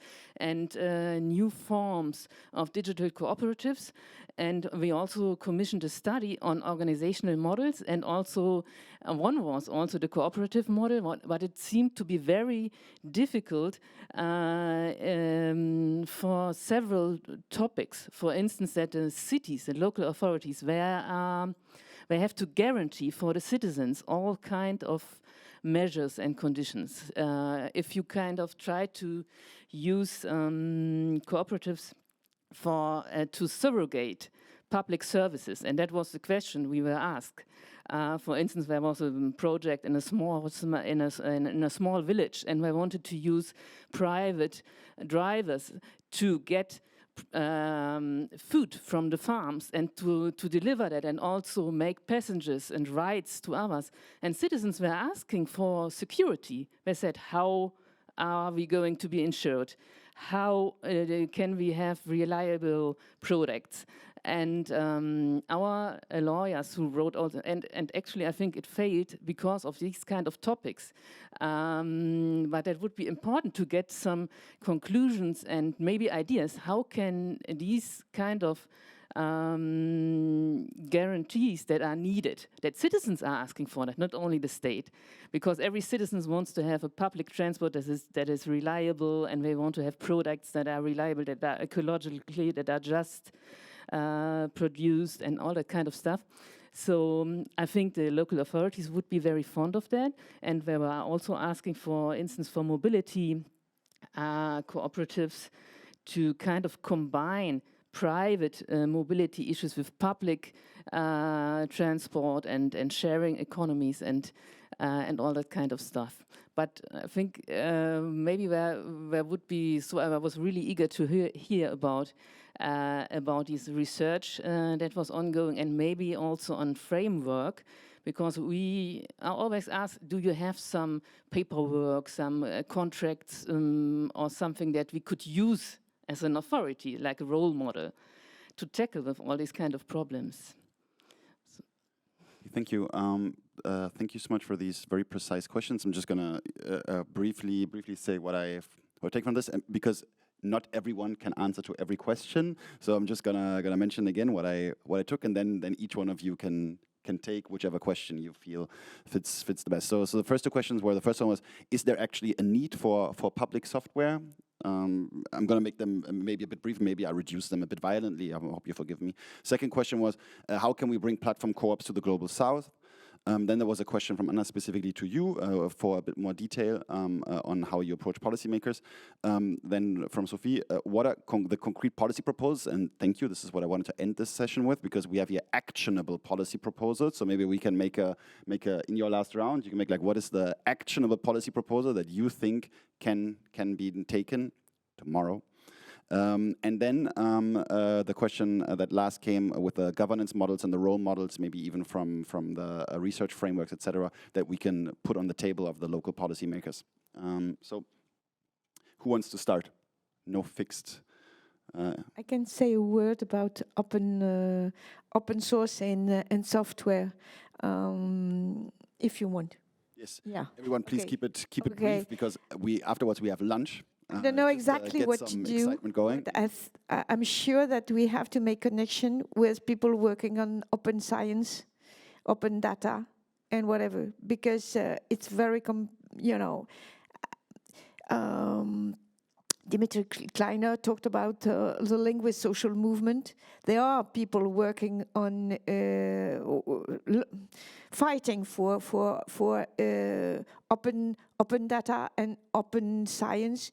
new forms of digital cooperatives. And we also commissioned a study on organizational models, and also one was also the cooperative model, but it seemed to be very difficult for several topics. For instance, that the cities and local authorities, they have to guarantee for the citizens all kind of measures and conditions. If you kind of try to use cooperatives to surrogate public services, and that was the question we were asked. For instance, there was a project in a small village, and we wanted to use private drivers to get food from the farms and to deliver that, and also make passengers and rides to others. And citizens were asking for security. They said, how are we going to be insured? How can we have reliable products? And our lawyers who wrote all and actually I think it failed because of these kind of topics. But it would be important to get some conclusions and maybe ideas. How can these kind of guarantees that are needed, that citizens are asking for, that not only the state, because every citizen wants to have a public transport that is reliable, and they want to have products that are reliable, that are ecologically, that are just produced, and all that kind of stuff. So I think the local authorities would be very fond of that, and they were also asking, for instance, for mobility cooperatives to kind of combine private mobility issues with public transport and sharing economies and all that kind of stuff. But I think maybe there would be, so I was really eager to hear about this research that was ongoing, and maybe also on framework, because we are always asked, do you have some paperwork, some contracts or something that we could use as an authority, like a role model, to tackle with all these kind of problems? So. Thank you. Thank you so much for these very precise questions. I'm just going to briefly say what I take from this, because not everyone can answer to every question. So I'm just gonna mention again what I took, and then each one of you can take whichever question you feel fits the best. So the first two questions were, the first one was, is there actually a need for public software? I'm going to make them maybe a bit brief, maybe I reduce them a bit violently, I hope you forgive me. Second question was, how can we bring platform co-ops to the global south? Then there was a question from Anna specifically to you for a bit more detail on how you approach policymakers. Then from Sophie, what are the concrete policy proposals? And thank you, this is what I wanted to end this session with, because we have here actionable policy proposals. So maybe we can make a in your last round, you can make like, what is the actionable policy proposal that you think can be taken tomorrow? And then the question that last came with the governance models and the role models, maybe even from the research frameworks, etc., that we can put on the table of the local policymakers. So who wants to start? No fixed. I can say a word about open source and software, if you want. Yes. Yeah. Everyone, please keep it brief, because afterwards we have lunch. I don't know exactly what to do. I'm sure that we have to make connection with people working on open science, open data, and whatever, because it's very, Dimitri Kleiner talked about the link with social movement. There are people working on fighting for open data and open science,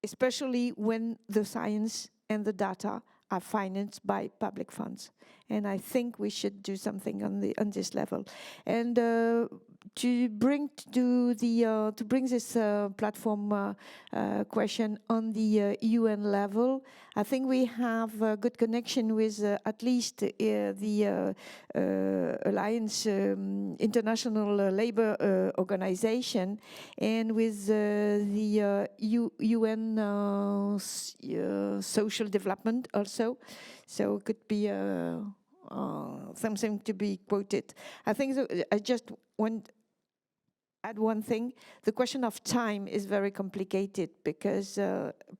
especially when the science and the data are financed by public funds. And I think we should do something on this level. And to bring this platform question on the UN level, I think we have a good connection with at least the Alliance International Labour Organization, and with the UN social development also. So it could be something to be quoted. I think I just want to add one thing. The question of time is very complicated, because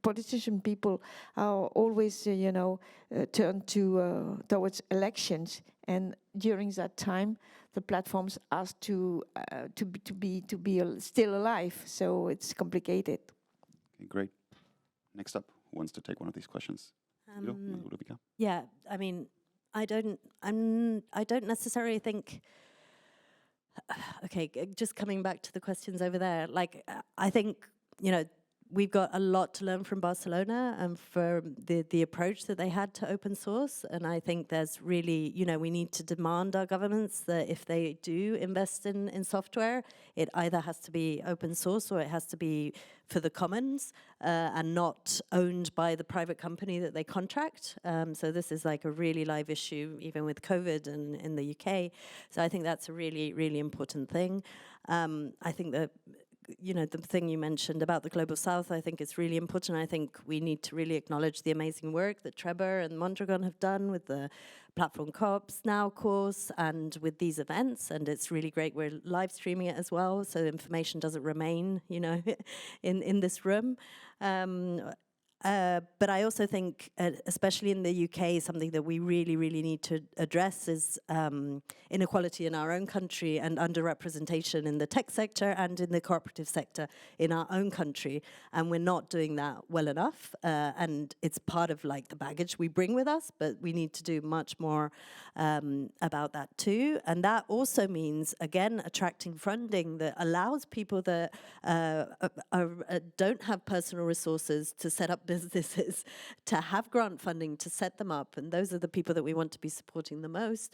politician people are always, turned towards elections, and during that time, the platforms ask to be still alive. So it's complicated. Okay, great. Next up, who wants to take one of these questions? Ludovica? Yeah, I mean, I don't necessarily think. Okay, just coming back to the questions over there. Like, I think we've got a lot to learn from Barcelona and for the approach that they had to open source. And I think there's really, we need to demand our governments that if they do invest in software, it either has to be open source or it has to be for the commons and not owned by the private company that they contract. So this is like a really live issue, even with COVID and in the UK. So I think that's a really, really important thing. I think that the thing you mentioned about the Global South, I think is really important. I think we need to really acknowledge the amazing work that Trebor and Mondragon have done with the Platform Co-ops Now course and with these events. And it's really great. We're live streaming it as well, so information doesn't remain, in this room. But I also think, especially in the UK, something that we really, really need to address is inequality in our own country and underrepresentation in the tech sector and in the cooperative sector in our own country. And we're not doing that well enough. And it's part of like the baggage we bring with us, but we need to do much more about that too. And that also means, again, attracting funding that allows people that don't have personal resources to set up businesses to have grant funding to set them up, and those are the people that we want to be supporting the most,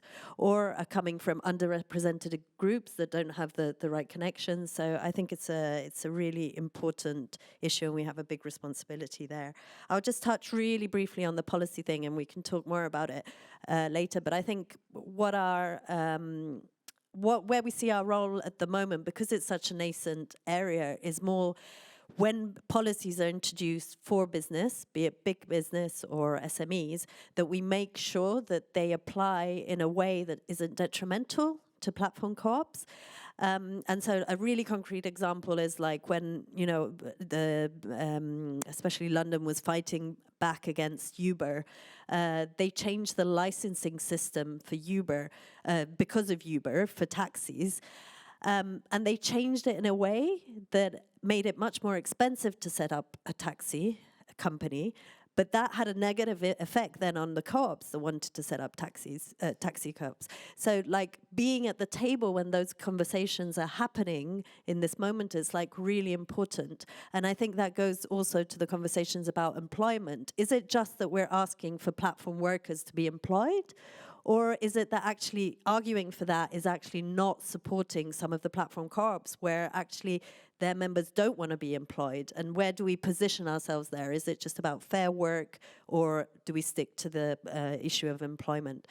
or are coming from underrepresented groups that don't have the right connections. So I think it's a really important issue, and we have a big responsibility there. I'll just touch really briefly on the policy thing, and we can talk more about it later. But I think where we see our role at the moment, because it's such a nascent area, is more when policies are introduced for business, be it big business or SMEs, that we make sure that they apply in a way that isn't detrimental to platform co-ops. And so a really concrete example is like when, especially London was fighting back against Uber, they changed the licensing system for Uber, because of Uber, for taxis. And they changed it in a way that made it much more expensive to set up a taxi company. But that had a negative effect then on the co-ops that wanted to set up taxi co-ops. So like being at the table when those conversations are happening in this moment is like really important. And I think that goes also to the conversations about employment. Is it just that we're asking for platform workers to be employed? Or is it that actually arguing for that is actually not supporting some of the platform co-ops where actually their members don't want to be employed? And where do we position ourselves there? Is it just about fair work, or do we stick to the issue of employment?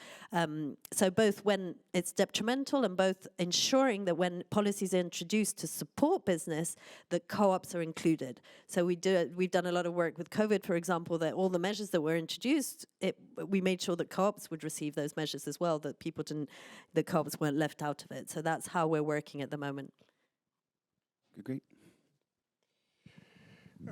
So both when it's detrimental and both ensuring that when policies are introduced to support business, that co-ops are included. So we've done a lot of work with COVID, for example, that all the measures that were introduced, we made sure that co-ops would receive those measures as well, that the co-ops weren't left out of it. So that's how we're working at the moment. Great.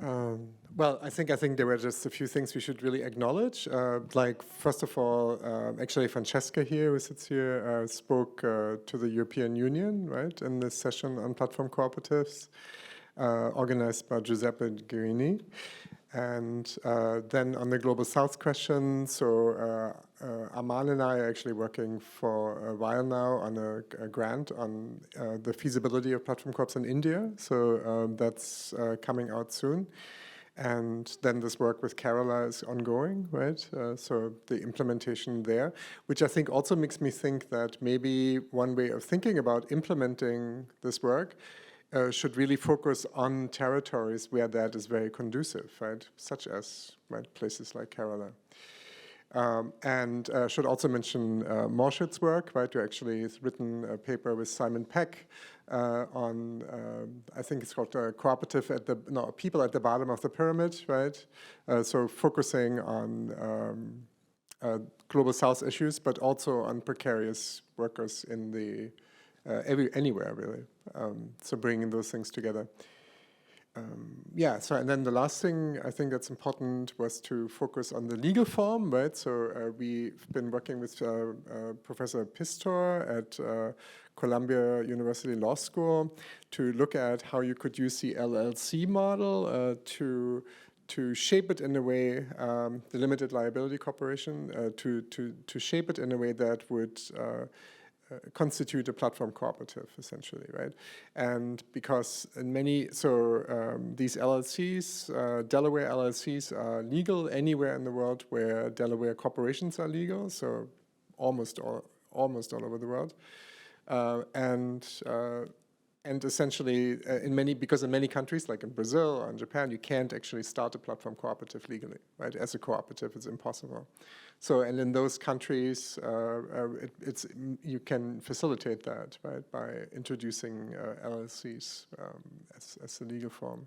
Well, I think there were just a few things we should really acknowledge. Like, first of all, actually Francesca here, who sits here, spoke to the European Union, right, in this session on platform cooperatives, organized by Giuseppe Guerini. And then on the Global South question, so Aman and I are actually working for a while now on a grant on the feasibility of platform co-ops in India. So that's coming out soon. And then this work with Kerala is ongoing, right? So the implementation there, which I think also makes me think that maybe one way of thinking about implementing this work should really focus on territories where that is very conducive, right? Such as places like Kerala. And should also mention Morshid's work, right? Who actually has written a paper with Simon Peck on, I think it's called cooperative people at the bottom of the pyramid, right? So focusing on global South issues, but also on precarious workers in the anywhere really. So bringing those things together. And then the last thing I think that's important was to focus on the legal form, right? So we've been working with Professor Pistor at Columbia University Law School to look at how you could use the LLC model to shape it in a way, the limited liability corporation, to shape it in a way that would constitute a platform cooperative, essentially, right? And because in these LLCs, Delaware LLCs are legal anywhere in the world where Delaware corporations are legal, so almost all over the world, and essentially because in many countries, like in Brazil or in Japan, you can't actually start a platform cooperative legally, right? As a cooperative, it's impossible. So, and in those countries, you can facilitate that, right, by introducing LLCs as the legal form.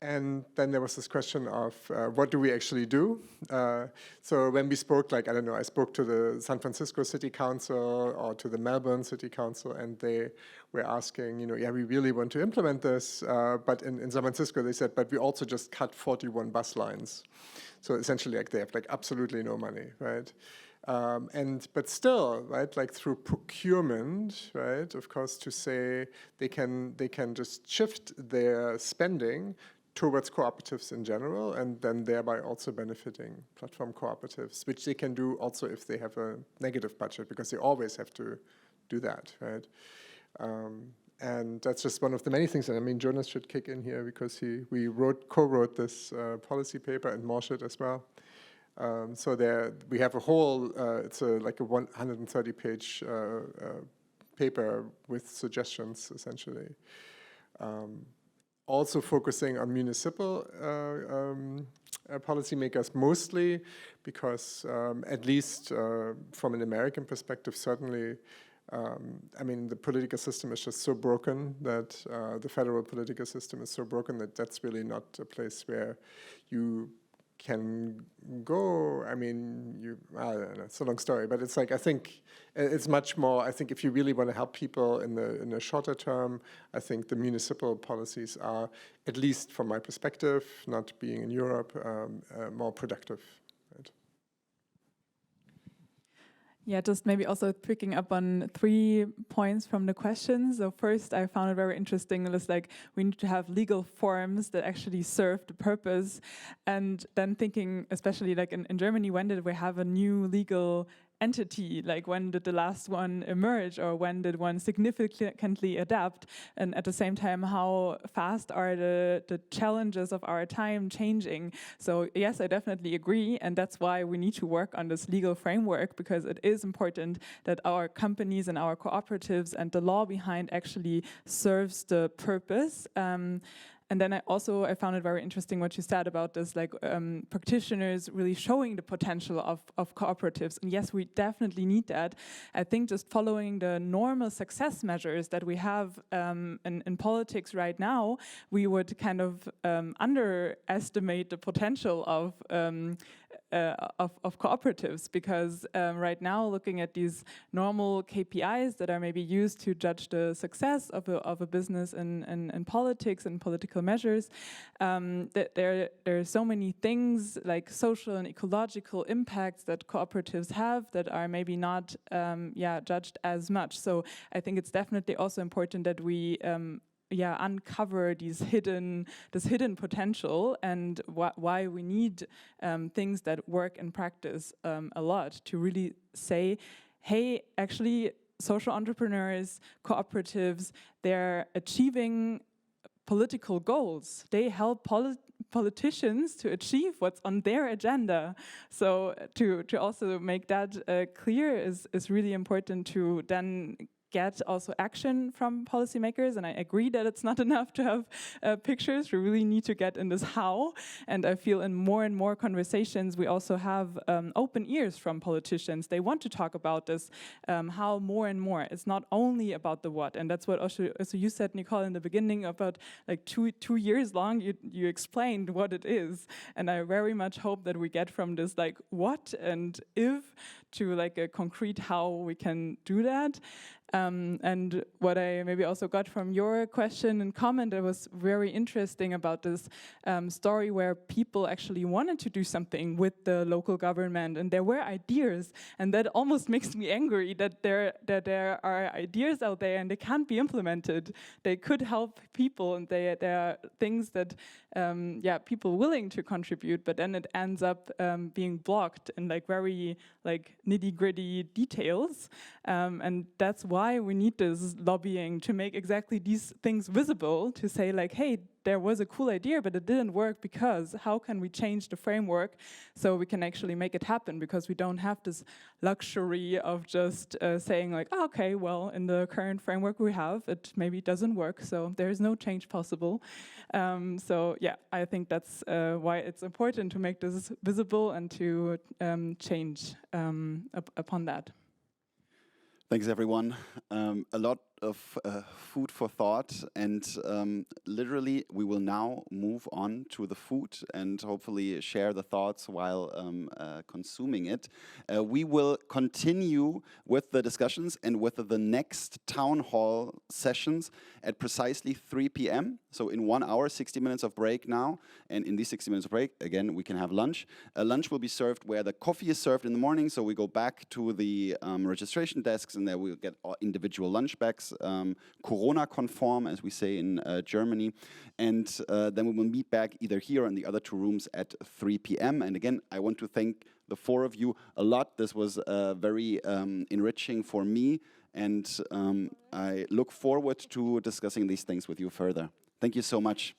And then there was this question of what do we actually do? So when we spoke, I spoke to the San Francisco City Council or to the Melbourne City Council, and they were asking, we really want to implement this, but in San Francisco they said, but we also just cut 41 bus lines. So essentially, they have absolutely no money, right? But still, right, through procurement, right, of course, to say they can just shift their spending towards cooperatives in general, and then thereby also benefiting platform cooperatives, which they can do also if they have a negative budget, because they always have to do that, right? And that's just one of the many things. And I mean, Jonas should kick in here because we co-wrote this policy paper, and More should as well. So there we have a whole, it's like a 130-page paper with suggestions, essentially. Also focusing on municipal policymakers mostly, because at least from an American perspective, certainly, I mean, the political system is just so broken that the federal political system is so broken that that's really not a place where you can go. I mean, I don't know, it's a long story, but it's like, I think it's much more, I think if you really want to help people in the shorter term, I think the municipal policies are, at least from my perspective, not being in Europe, more productive. Right? Yeah, just maybe also picking up on 3 points from the questions. So first, I found it very interesting. It was like, we need to have legal forms that actually serve the purpose. And then thinking, especially like in Germany, when did we have a new legal entity? Like, when did the last one emerge, or when did one significantly adapt? And at the same time, how fast are the challenges of our time changing? So yes, I definitely agree, and that's why we need to work on this legal framework, because it is important that our companies and our cooperatives and the law behind actually serves the purpose. And then I found it very interesting what you said about this, like practitioners really showing the potential of cooperatives. And yes, we definitely need that. I think just following the normal success measures that we have in politics right now, we would kind of underestimate the potential of cooperatives, because right now, looking at these normal KPIs that are maybe used to judge the success of a business in politics and political measures, that there are so many things like social and ecological impacts that cooperatives have that are maybe not judged as much. So I think it's definitely also important that we uncover this hidden potential, and why we need things that work in practice a lot, to really say, hey, actually, social entrepreneurs, cooperatives, they're achieving political goals. They help politicians to achieve what's on their agenda. So to also make that clear is really important, to then get also action from policymakers. And I agree that it's not enough to have pictures. We really need to get in this how. And I feel in more and more conversations, we also have open ears from politicians. They want to talk about this, how more and more. It's not only about the what. And that's what also you said, Nicole, in the beginning, about like two years long, you explained what it is. And I very much hope that we get from this like what and if to like a concrete how we can do that. And what I maybe also got from your question and comment that was very interesting about this story where people actually wanted to do something with the local government, and there were ideas, and that almost makes me angry that there are ideas out there and they can't be implemented. They could help people, and there are things that people willing to contribute, but then it ends up being blocked in like very like nitty-gritty details, and that's why we need this lobbying to make exactly these things visible, to say like, hey, there was a cool idea, but it didn't work, because how can we change the framework so we can actually make it happen? Because we don't have this luxury of just saying like, oh, okay, well, in the current framework we have, it maybe doesn't work, so there is no change possible. So yeah, I think that's why it's important to make this visible and to change upon that. Thanks, everyone. A lot of food for thought, and literally we will now move on to the food and hopefully share the thoughts while consuming it. We will continue with the discussions and with the next town hall sessions at precisely 3 p.m. So in 1 hour, 60 minutes of break now, and in these 60 minutes of break, again, we can have lunch. Lunch will be served where the coffee is served in the morning, so we go back to the registration desks, and there we'll get individual lunch bags, Corona-conform, as we say in Germany. And then we will meet back either here or in the other 2 rooms at 3 p.m. And again, I want to thank the 4 of you a lot. This was very enriching for me And I look forward to discussing these things with you further. Thank you so much.